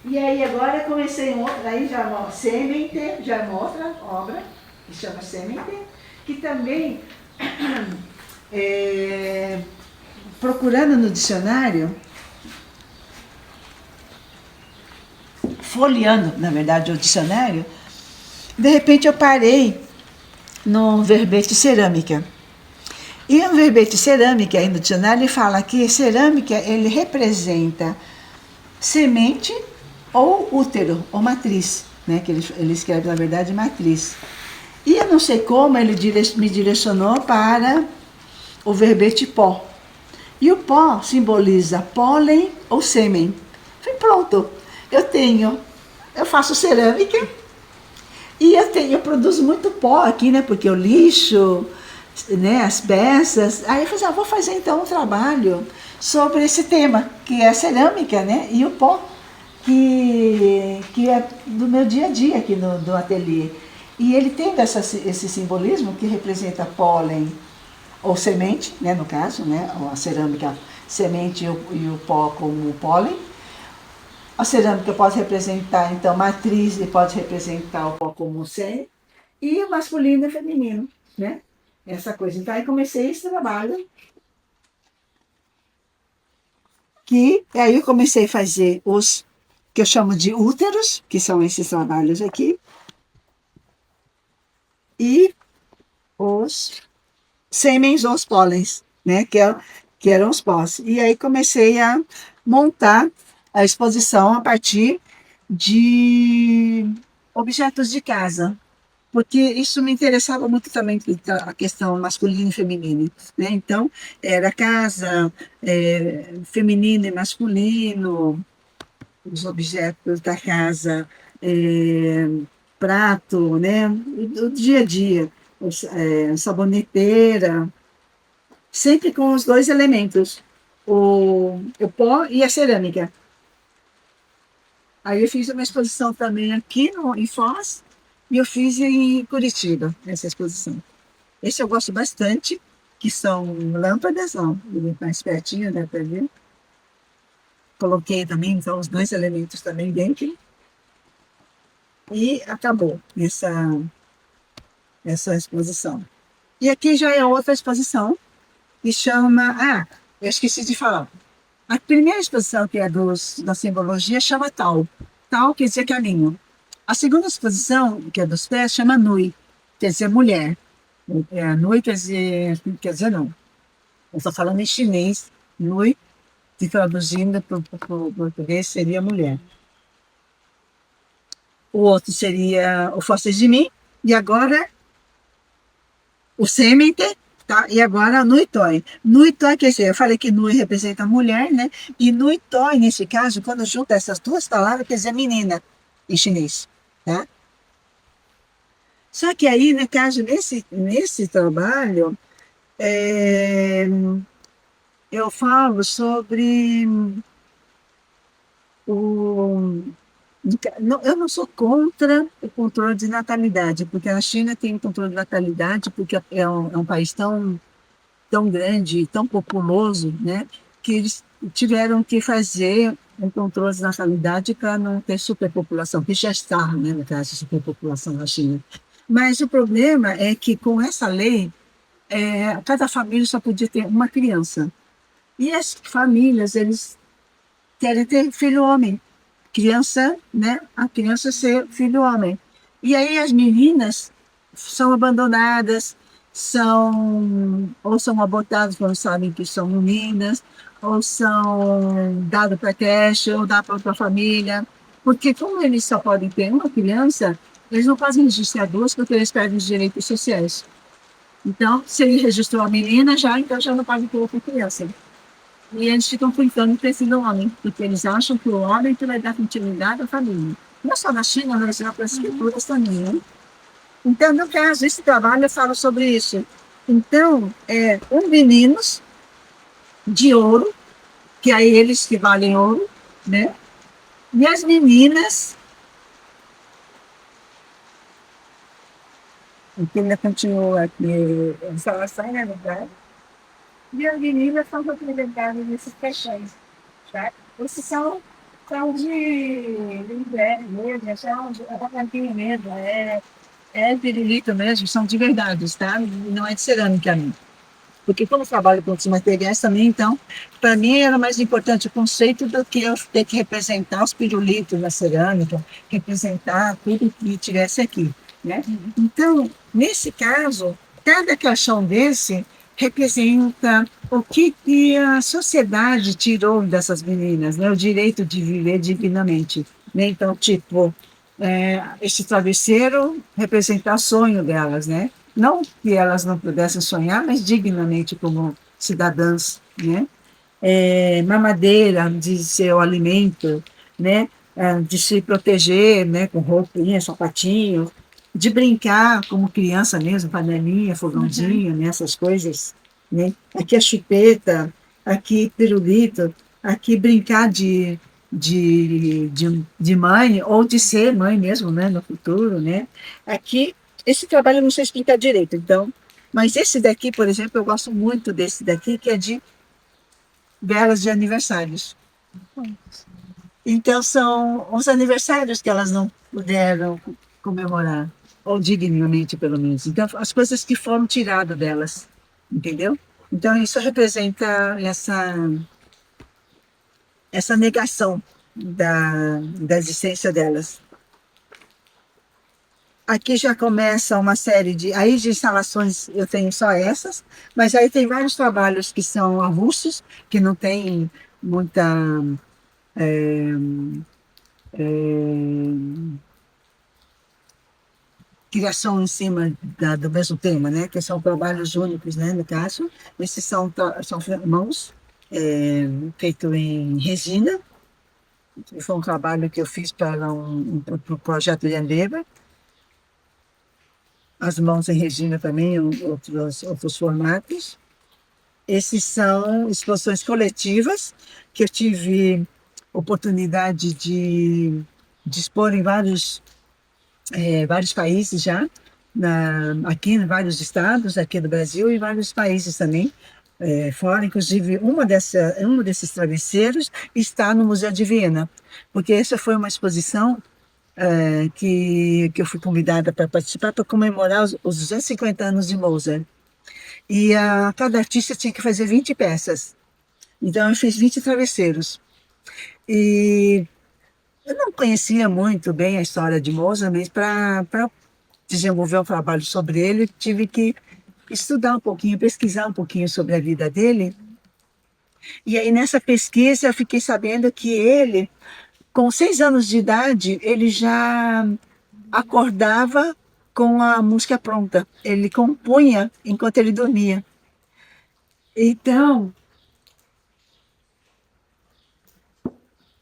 E aí agora eu comecei aí já uma Semente, já é uma outra obra, que chama Semente, que também, procurando no dicionário, folheando, na verdade, o dicionário, de repente eu parei no verbete cerâmica. E o verbete cerâmica, aí no dicionário, ele fala que cerâmica, ele representa semente ou útero, ou matriz, né? Que ele escreve, na verdade, matriz. E eu não sei como ele me direcionou para o verbete pó. E o pó simboliza pólen ou sêmen. Falei, pronto, eu faço cerâmica e eu produzo muito pó aqui, né? Porque eu lixo, né, as peças. Aí eu falei, vou fazer então um trabalho sobre esse tema, que é a cerâmica, né? E o pó, que é do meu dia a dia aqui do ateliê. E ele tem esse simbolismo que representa pólen ou semente, né, no caso, né, a cerâmica, semente e o pó como pólen. A cerâmica pode representar, então, matriz e pode representar o pó como sêmen. E o masculino e feminino, né? Essa coisa. Então, aí comecei esse trabalho. Aí eu comecei a fazer os que eu chamo de úteros, que são esses trabalhos aqui. E os sêmens ou os pólens, né? Que eram os pós. E aí comecei a montar a exposição a partir de objetos de casa, porque isso me interessava muito também, a questão masculina e feminina, né? Então, era casa, feminino e masculino, os objetos da casa, prato, né? O dia a dia, saboneteira, sempre com os dois elementos, o pó e a cerâmica. Aí eu fiz uma exposição também aqui em Foz e eu fiz em Curitiba, essa exposição. Esse eu gosto bastante, que são lâmpadas, ó, mais pertinho, dá para ver. Coloquei também, então, os dois elementos também dentro. E acabou essa exposição. E aqui já é outra exposição, que chama... Ah, eu esqueci de falar. A primeira exposição, que é da simbologia, chama Tau. Tau quer dizer caminho. A segunda exposição, que é dos pés, chama Nui, quer dizer mulher. Nui quer dizer não. Eu estou falando em chinês. Nui, se traduzindo para o português, seria mulher. O outro seria o Fósseis de Mim. E agora, o Semente. Tá? E agora, Nui Toi. Nui Toi quer dizer, eu falei que Nui representa mulher, né? E Nui Toi, nesse caso, quando junta essas duas palavras, quer dizer menina, em chinês. Tá? Só que aí, no caso, nesse trabalho, eu falo sobre Eu não sou contra o controle de natalidade, porque a China tem um controle de natalidade, porque é um país tão grande, tão populoso, né, que eles tiveram que fazer um controle de natalidade para não ter superpopulação, que já está, né, no caso, superpopulação na China. Mas o problema é que com essa lei, cada família só podia ter uma criança. E as famílias, eles querem ter filho homem. Criança, né? A criança ser filho homem. E aí as meninas são abandonadas, ou são abortadas quando sabem que são meninas, ou são dadas para creche, ou dadas para outra família. Porque como eles só podem ter uma criança, eles não fazem registrar duas porque eles perdem os direitos sociais. Então, se ele registrou a menina, então já não pode ter outra criança. E eles ficam tentando ter sido homem, porque eles acham que o homem que vai dar continuidade à família. Não só na China, mas em outras culturas também. Né? Então, no caso, esse trabalho eu falo sobre isso. Então, os meninos de ouro, que é eles que valem ouro, né? E as meninas, que ainda continua aqui, instalação, na verdade, e as meninas são representadas nesses caixões. Tá? Esses são de inverno mesmo, são de barranquinho mesmo, é pirulito mesmo, são de verdade, tá? Não é de cerâmica, não. Porque como eu trabalho com outros materiais também, então, para mim era mais importante o conceito do que eu ter que representar os pirulitos na cerâmica, representar tudo que tivesse aqui, né? Então, nesse caso, cada caixão desse representa o que a sociedade tirou dessas meninas, né? O direito de viver dignamente, né? Então, tipo, esse travesseiro representa o sonho delas, né? Não que elas não pudessem sonhar, mas dignamente como cidadãs, né? Mamadeira de ser o alimento, né? De se proteger, né? Com roupinha, sapatinho, de brincar como criança mesmo, panelinha, fogãozinho, né? Essas coisas, né? Aqui a chupeta, aqui pirulito, aqui brincar de mãe, ou de ser mãe mesmo, né? No futuro, né? Aqui, esse trabalho eu não sei explicar direito, então, mas esse daqui, por exemplo, eu gosto muito desse daqui, que é de velas de aniversários. Então, são os aniversários que elas não puderam comemorar, ou dignamente, pelo menos. Então, as coisas que foram tiradas delas, entendeu? Então, isso representa essa negação da existência delas. Aqui já começa uma série aí de instalações, eu tenho só essas, mas aí tem vários trabalhos que são avulsos, que não tem muita criação em cima do mesmo tema, né? Que são trabalhos únicos, né? No caso, esses são mãos feitos em resina. Foi um trabalho que eu fiz para um projeto de Andeva. As mãos em resina também, outros formatos. Esses são exposições coletivas que eu tive oportunidade de expor em vários países já, aqui em vários estados aqui do Brasil e vários países também, fora. Inclusive, um desses travesseiros está no Museu de Viena, porque essa foi uma exposição que eu fui convidada para participar para comemorar os 250 anos de Mozart. E cada artista tinha que fazer 20 peças. Então, eu fiz 20 travesseiros. E eu não conhecia muito bem a história de Mozart, mas para desenvolver um trabalho sobre ele, tive que estudar um pouquinho, pesquisar um pouquinho sobre a vida dele. E aí, nessa pesquisa, eu fiquei sabendo que ele, com 6 anos de idade, ele já acordava com a música pronta. Ele compunha enquanto ele dormia. Então,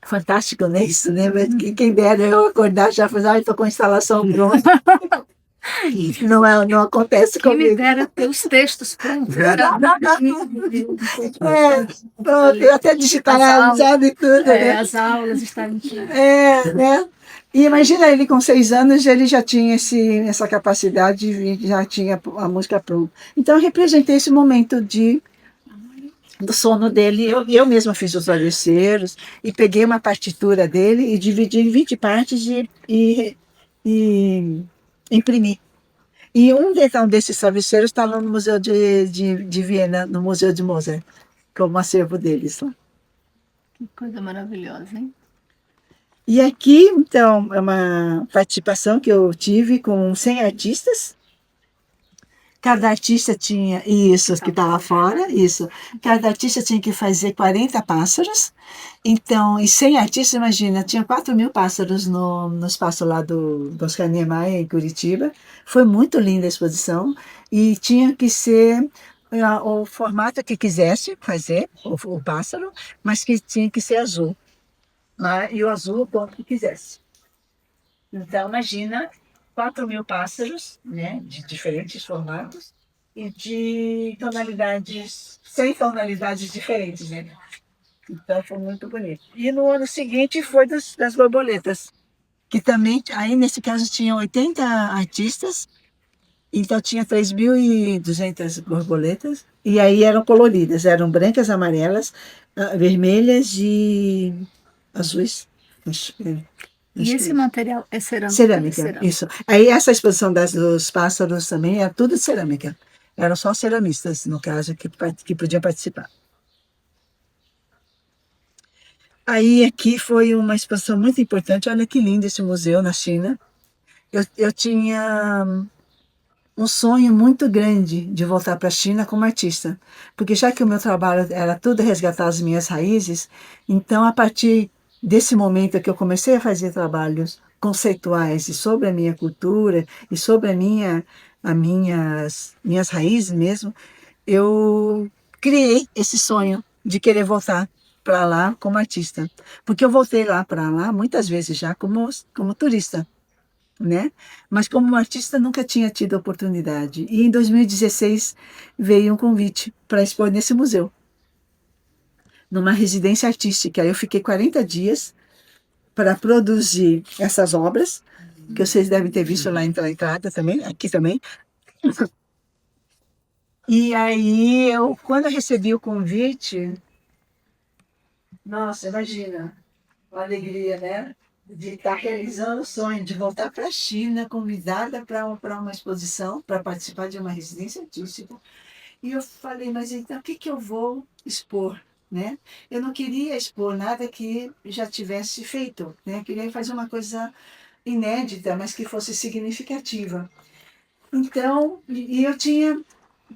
fantástico, né? Isso, né? Mas quem dera eu acordar já fazer, estou com a instalação pronta. Não acontece Quem me comigo. dera ter os textos prontos. Pronto, eu até digitar, sabe tudo, né? As aulas estarem. Né? E imagina ele com 6 anos, ele já tinha essa capacidade de vir, já tinha a música pronta. Então eu representei esse momento do sono dele. Eu mesma fiz os travesseiros e peguei uma partitura dele e dividi em 20 partes e imprimi. E então, desses travesseiros está lá no Museu de Viena, no Museu de Mozart, como acervo deles lá. Que coisa maravilhosa, hein? E aqui, então, é uma participação que eu tive com 100 artistas. Cada artista tinha, isso, que está lá fora, isso. Cada artista tinha que fazer 40 pássaros. Então, e 100 artistas, imagina, tinha 4.000 pássaros no espaço lá do Oscar Niemeyer, em Curitiba. Foi muito linda a exposição. E tinha que ser o formato que quisesse fazer, o pássaro, mas que tinha que ser azul. Né? E o azul, o ponto que quisesse. Então, imagina 4.000 pássaros, né, de diferentes formatos e de tonalidades, 100 tonalidades diferentes, né? Então, foi muito bonito. E no ano seguinte foi das borboletas, que também, aí nesse caso, tinham 80 artistas, então tinha 3.200 borboletas, e aí eram coloridas, eram brancas, amarelas, vermelhas e azuis. E esse material é cerâmica? Cerâmica, isso. Aí essa exposição dos pássaros também era tudo cerâmica. Eram só ceramistas, no caso, que podiam participar. Aí aqui foi uma exposição muito importante. Olha que lindo esse museu na China. Eu tinha um sonho muito grande de voltar para a China como artista, porque já que o meu trabalho era tudo resgatar as minhas raízes, então a partir desse momento que eu comecei a fazer trabalhos conceituais e sobre a minha cultura e sobre minhas raízes mesmo, eu criei esse sonho de querer voltar para lá como artista, porque eu voltei lá para lá muitas vezes já como turista, né? Mas como artista nunca tinha tido oportunidade. E em 2016 veio um convite para expor nesse museu, numa residência artística. Eu fiquei 40 dias para produzir essas obras, que vocês devem ter visto lá na entrada também, aqui também. E aí, quando eu recebi o convite, nossa, imagina, uma alegria, né? De estar realizando o sonho, de voltar para a China, convidada para uma exposição, para participar de uma residência artística. E eu falei, mas então o que, que eu vou expor? Né? Eu não queria expor nada que já tivesse feito, né? Eu queria fazer uma coisa inédita, mas que fosse significativa. Então, e eu tinha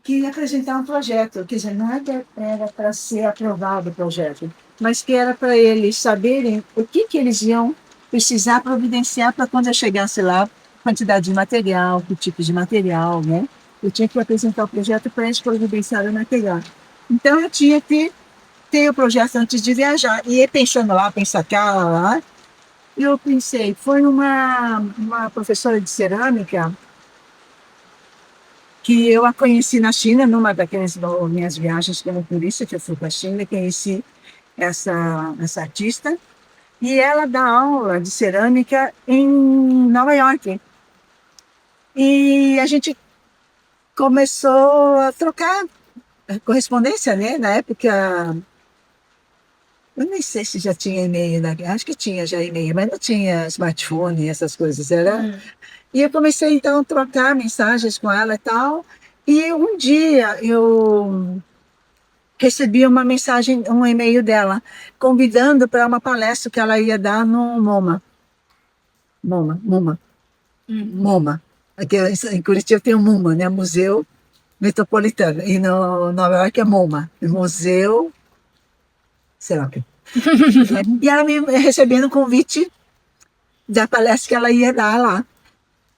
que apresentar um projeto, quer dizer, nada era para ser aprovado o projeto, mas que era para eles saberem o que eles iam precisar providenciar para quando eu chegasse lá, quantidade de material, que tipo de material, né? Eu tinha que apresentar o projeto para eles providenciarem o material. Então eu tinha que ter o projeto antes de viajar. E ia pensando lá, pensar cá, lá. E eu pensei, foi uma professora de cerâmica que eu a conheci na China, numa daquelas minhas viagens como turista, que eu fui para a China, conheci essa artista, e ela dá aula de cerâmica em Nova York. E a gente começou a trocar correspondência, né? Na época, eu nem sei se já tinha e-mail, né? Acho que tinha já e-mail, mas não tinha smartphone, essas coisas. E eu comecei então a trocar mensagens com ela e tal. E um dia eu recebi uma mensagem, um e-mail dela, convidando para uma palestra que ela ia dar no MoMA. Aqui em Curitiba tem o MoMA, né? Museu Metropolitano. E no Nova York é MoMA, Museu, sei lá o quê. E ela me recebendo um convite da palestra que ela ia dar lá.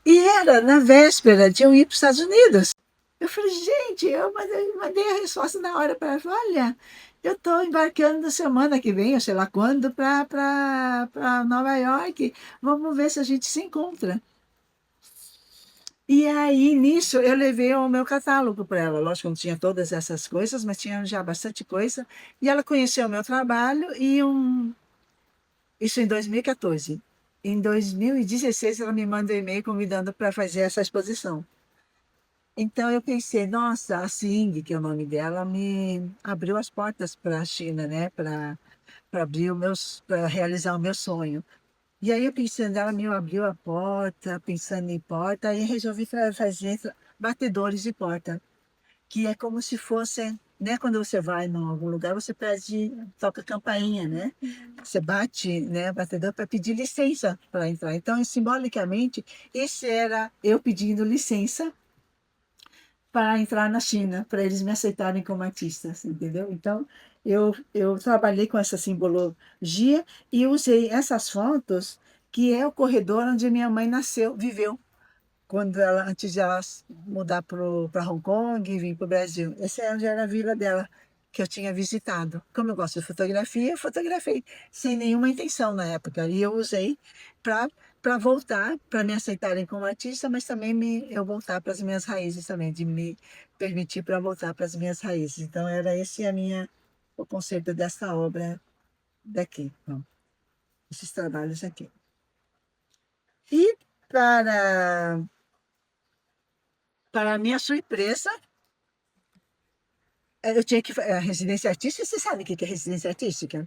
E era na véspera de eu ir para os Estados Unidos. Eu falei, gente, eu mandei a resposta na hora para ela. Olha, eu estou embarcando na semana que vem, ou sei lá quando, para Nova York. Vamos ver se a gente se encontra. E aí, nisso, eu levei o meu catálogo para ela. Lógico que não tinha todas essas coisas, mas tinha já bastante coisa. E ela conheceu o meu trabalho isso em 2014. Em 2016, ela me manda um e-mail convidando para fazer essa exposição. Então eu pensei, nossa, a Sing, que é o nome dela, me abriu as portas para a China, né? Para realizar o meu sonho. E aí eu pensando, ela me abriu a porta, pensando em porta, aí resolvi fazer batedores de porta, que é como se fosse, né, quando você vai em algum lugar, você pede, toca campainha, né? Você bate, né, batedor para pedir licença para entrar. Então, simbolicamente, esse era eu pedindo licença para entrar na China, para eles me aceitarem como artista, assim, entendeu? Então, eu trabalhei com essa simbologia e usei essas fotos, que é o corredor onde minha mãe nasceu, viveu, quando ela, antes de ela mudar para Hong Kong e vir para o Brasil. Essa era a vila dela, que eu tinha visitado. Como eu gosto de fotografia, eu fotografei sem nenhuma intenção na época. E eu usei para voltar, para me aceitarem como artista, mas também eu voltar para as minhas raízes também, de me permitir para voltar para as minhas raízes. Então, era esse o conceito dessa obra daqui, bom, esses trabalhos aqui. E para, para a minha surpresa, eu tinha que a residência artística, você sabe o que é residência artística?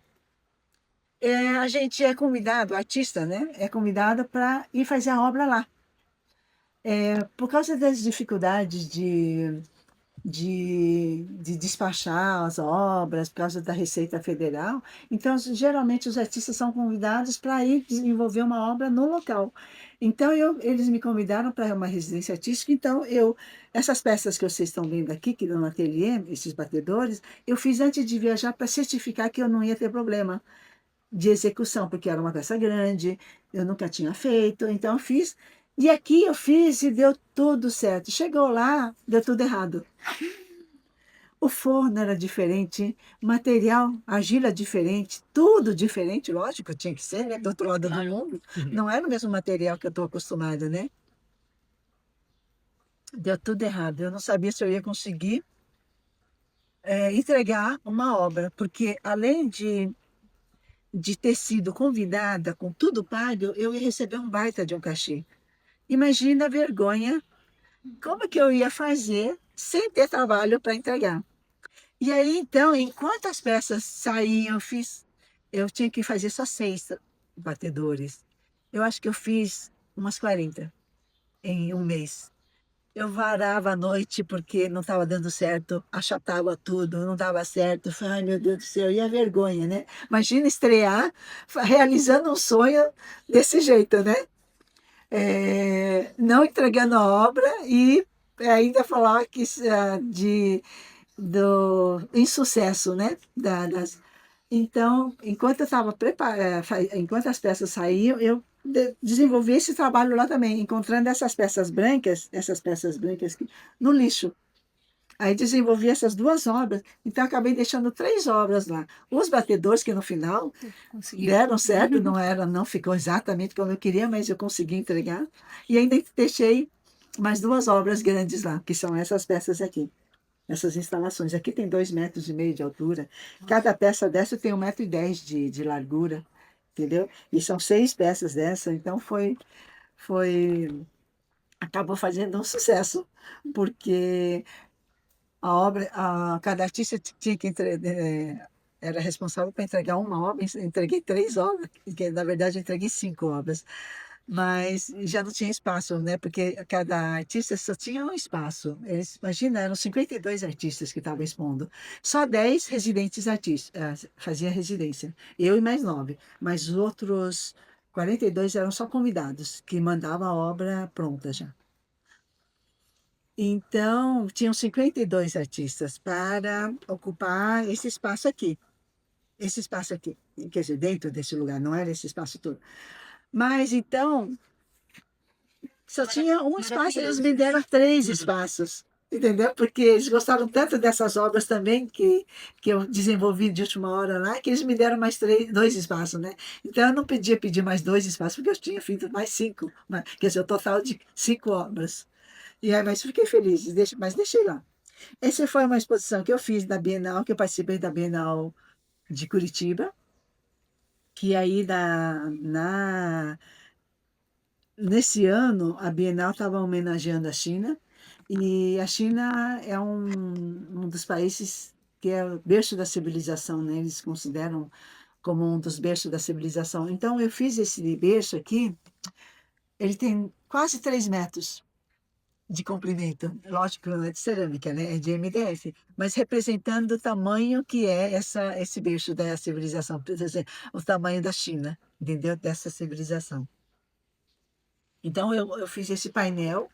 A gente é convidado, o artista, né? É convidado para ir fazer a obra lá. Por causa das dificuldades de despachar as obras, por causa da Receita Federal, então geralmente os artistas são convidados para ir desenvolver uma obra no local. Então eles me convidaram para uma residência artística, então essas peças que vocês estão vendo aqui, que estão no ateliê, esses batedores, eu fiz antes de viajar para certificar que eu não ia ter problema de execução, porque era uma peça grande, eu nunca tinha feito, então eu fiz. E aqui eu fiz e deu tudo certo. Chegou lá, deu tudo errado. O forno era diferente, o material, a argila diferente, tudo diferente, lógico, tinha que ser, né? Do outro lado do mundo. Não era o mesmo material que eu estou acostumada, né? Deu tudo errado. Eu não sabia se eu ia conseguir entregar uma obra, porque além de ter sido convidada com tudo pago, eu ia receber um baita de um cachê. Imagina a vergonha, como que eu ia fazer sem ter trabalho para entregar. E aí, então, enquanto as peças saíam, eu tinha que fazer só 6 batedores. Eu acho que eu fiz umas 40 em um mês. Eu varava à noite porque não estava dando certo, achatava tudo, não dava certo. Falei, ai meu Deus do céu, e a vergonha, né? Imagina estrear realizando um sonho desse jeito, né? Não entregando a obra e ainda falar do insucesso, né? Então, enquanto eu estava preparando, enquanto as peças saíam, eu desenvolvi esse trabalho lá também, encontrando essas peças brancas no lixo. Aí desenvolvi essas 2 obras, então acabei deixando 3 obras lá. Os batedores, que no final Conseguiu. deram certo, não ficou exatamente como eu queria, mas eu consegui entregar. E ainda deixei mais 2 obras grandes lá, que são essas peças aqui. Essas instalações. Aqui tem 2,5 metros de altura. Cada peça dessa tem 1,10 m de largura, entendeu? E são 6 peças dessa, então acabou fazendo um sucesso, porque cada artista tinha que era responsável para entregar uma obra, entreguei 3 obras, que na verdade eu entreguei 5 obras, mas já não tinha espaço, né? Porque cada artista só tinha um espaço. Imagina, eram 52 artistas que estavam expondo. Só 10 residentes artistas faziam residência. Eu e mais 9. Mas os outros 42 eram só convidados, que mandavam a obra pronta já. Então, tinham 52 artistas para ocupar esse espaço aqui. Esse espaço aqui. Quer dizer, dentro desse lugar, não era esse espaço todo. Mas então, só tinha um espaço, eles me deram 3 espaços, entendeu? Porque eles gostaram tanto dessas obras também, que eu desenvolvi de última hora lá, que eles me deram mais 2 espaços, né? Então eu não podia pedir mais 2 espaços, porque eu tinha feito mais 5, quer dizer, o total de 5 obras. E aí, mas fiquei feliz, mas deixei lá. Essa foi uma exposição que eu fiz da Bienal, que eu participei da Bienal de Curitiba, que aí nesse ano a Bienal estava homenageando a China, e a China é um dos países que é o berço da civilização, né? Eles consideram como um dos berços da civilização. Então eu fiz esse berço aqui, ele tem quase 3 metros de comprimento. Lógico que não é de cerâmica, né? É de MDF, mas representando o tamanho que é esse berço da civilização, quer dizer, o tamanho da China, entendeu? Dessa civilização. Então eu fiz esse painel,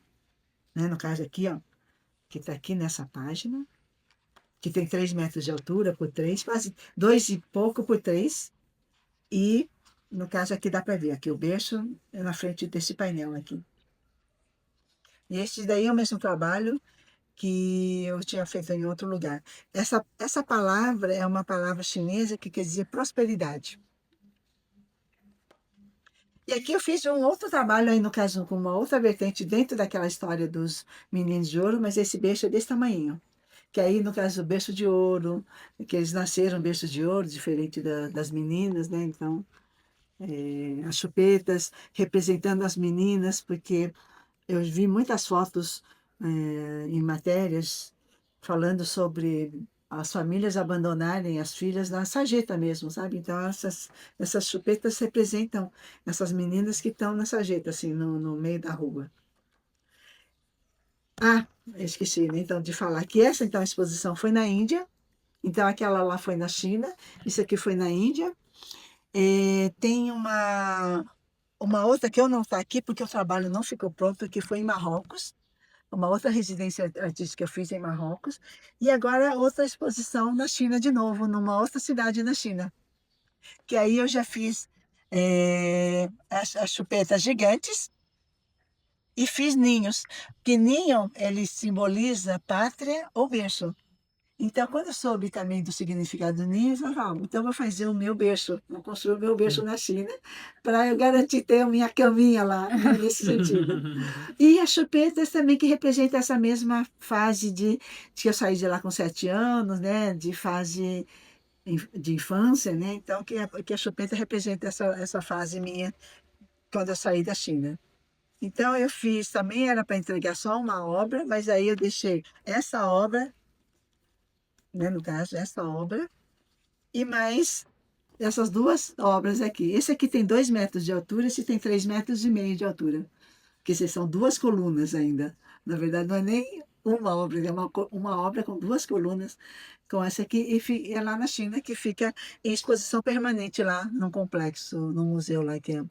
né? No caso aqui, ó, que está aqui nessa página, que tem 3 metros de altura por 3, quase 2 e pouco por 3, e no caso aqui dá para ver, aqui o berço é na frente desse painel aqui. E esse daí é o mesmo trabalho que eu tinha feito em outro lugar. Essa palavra é uma palavra chinesa que quer dizer prosperidade. E aqui eu fiz um outro trabalho aí, no caso, com uma outra vertente dentro daquela história dos meninos de ouro, mas esse berço é desse tamanho. Que aí, no caso, o berço de ouro, que eles nasceram berço de ouro, diferente das meninas, né? Então, as chupetas representando as meninas, porque eu vi muitas fotos em matérias falando sobre as famílias abandonarem as filhas na sarjeta mesmo, sabe? Então, essas chupetas representam essas meninas que estão na sarjeta, assim, no meio da rua. Ah, eu esqueci, né, então, de falar que essa, então, exposição foi na Índia, então aquela lá foi na China, isso aqui foi na Índia. Tem uma outra que eu não está aqui, porque o trabalho não ficou pronto, que foi em Marrocos, uma outra residência artística que eu fiz em Marrocos, e agora outra exposição na China de novo, numa outra cidade na China, que aí eu já fiz as chupetas gigantes e fiz ninhos, que ninho ele simboliza pátria ou berço. Então, quando eu soube também do significado do ninho, eu falei, então eu vou fazer o meu berço, vou construir o meu berço na China, para eu garantir ter a minha caminha lá, né, nesse sentido. E as chupetas também que representam essa mesma fase de que eu saí de lá com 7 anos, né, de fase de infância, né, então que a chupeta representa essa fase minha quando eu saí da China. Então eu fiz, também era para entregar só uma obra, mas aí eu deixei essa obra, né, no caso, essa obra, e mais essas duas obras aqui. Esse aqui tem 2 metros de altura, esse tem 3,5 metros de altura. Porque são 2 colunas ainda. Na verdade, não é nem uma obra, é uma obra com 2 colunas, com essa aqui, e é lá na China, que fica em exposição permanente lá, num complexo, num museu lá, que é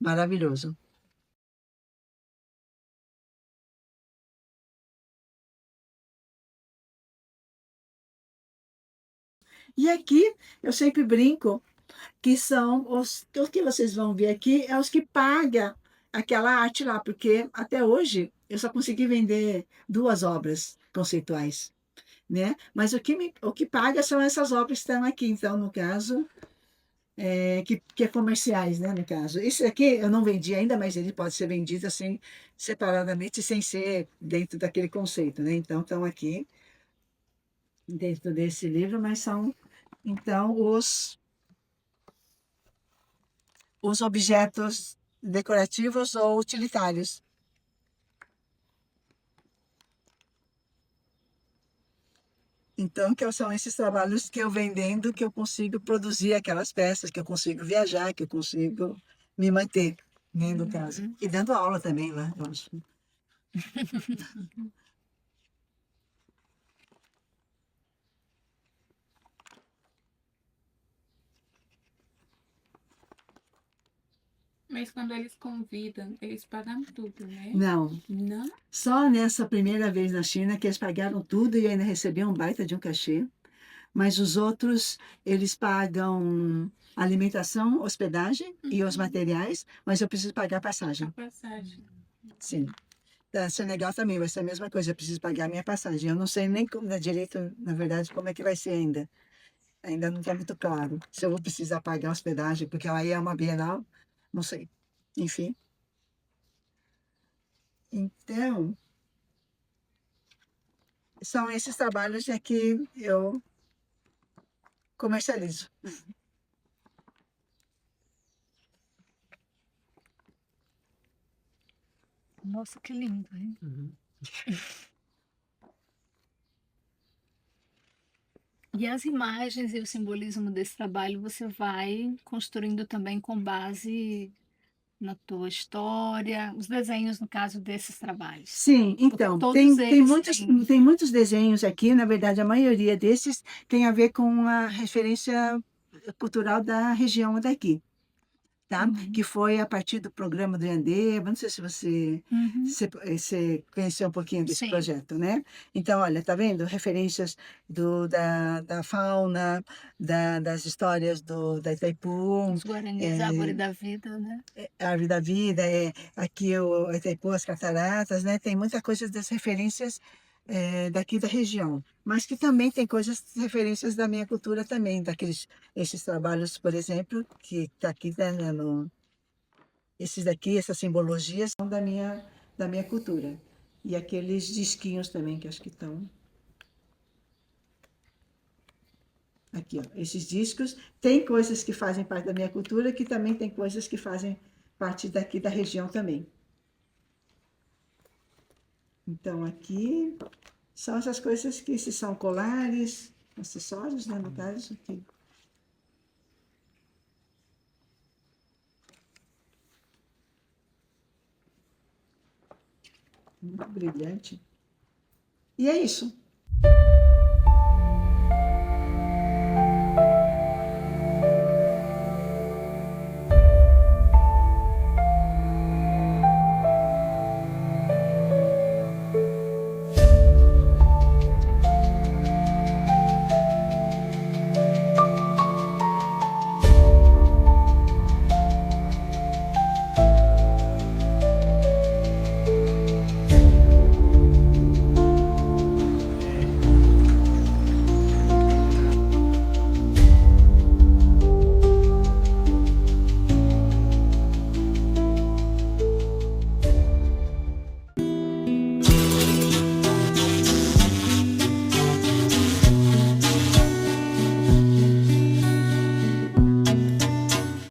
maravilhoso. E aqui, eu sempre brinco que são os que vocês vão ver aqui, é os que pagam aquela arte lá, porque até hoje eu só consegui vender 2 obras conceituais, né? Mas o que paga são essas obras que estão aqui, então, no caso, que é comerciais, né, no caso. Esse aqui eu não vendi ainda, mas ele pode ser vendido assim, separadamente, sem ser dentro daquele conceito, né? Então, estão aqui dentro desse livro, mas são, então, os objetos decorativos ou utilitários. Então, que são esses trabalhos que eu vendendo, que eu consigo produzir aquelas peças, que eu consigo viajar, que eu consigo me manter, né, no caso. E dando aula também lá, eu acho. Mas quando eles convidam, eles pagam tudo, né? Não, Não? só nessa primeira vez na China que eles pagaram tudo e ainda recebiam um baita de um cachê. Mas os outros, eles pagam alimentação, hospedagem e os materiais, mas eu preciso pagar a A passagem. passagem. Sim. Da Senegal também vai ser a mesma coisa, eu preciso pagar a minha passagem. Eu não sei nem como, direito, na verdade, como é que vai ser ainda. Ainda não está muito claro. Se eu vou precisar pagar hospedagem, porque aí é uma Bienal, não sei. Enfim. Então, são esses trabalhos que eu comercializo. Nossa, que lindo, hein? E as imagens e o simbolismo desse trabalho você vai construindo também com base na tua história, os desenhos, no caso desses trabalhos. Sim, Porque então, todos eles têm. tem muitos desenhos aqui, na verdade, a maioria desses tem a ver com a referência cultural da região daqui, tá? Que foi a partir do programa do Yandeva, não sei se Uhum. você conheceu um pouquinho desse Sim, projeto, né? Então, olha, tá vendo? Referências da fauna, das histórias da Itaipu, os Guaranis, a Árvore é, da Vida, né? a Árvore da Vida, aqui o Itaipu, as Cataratas, né? Tem muita coisa das referências daqui da região, mas que também tem coisas, referências da minha cultura também, esses trabalhos, por exemplo, que está aqui, né, esses daqui, essas simbologias são da minha cultura. E aqueles disquinhos também, que acho que estão aqui, ó. Esses discos, tem coisas que fazem parte da minha cultura, que também tem coisas que fazem parte daqui da região também. Então, aqui são essas coisas que se são colares, acessórios, né, no caso, aqui. Muito brilhante. E é isso.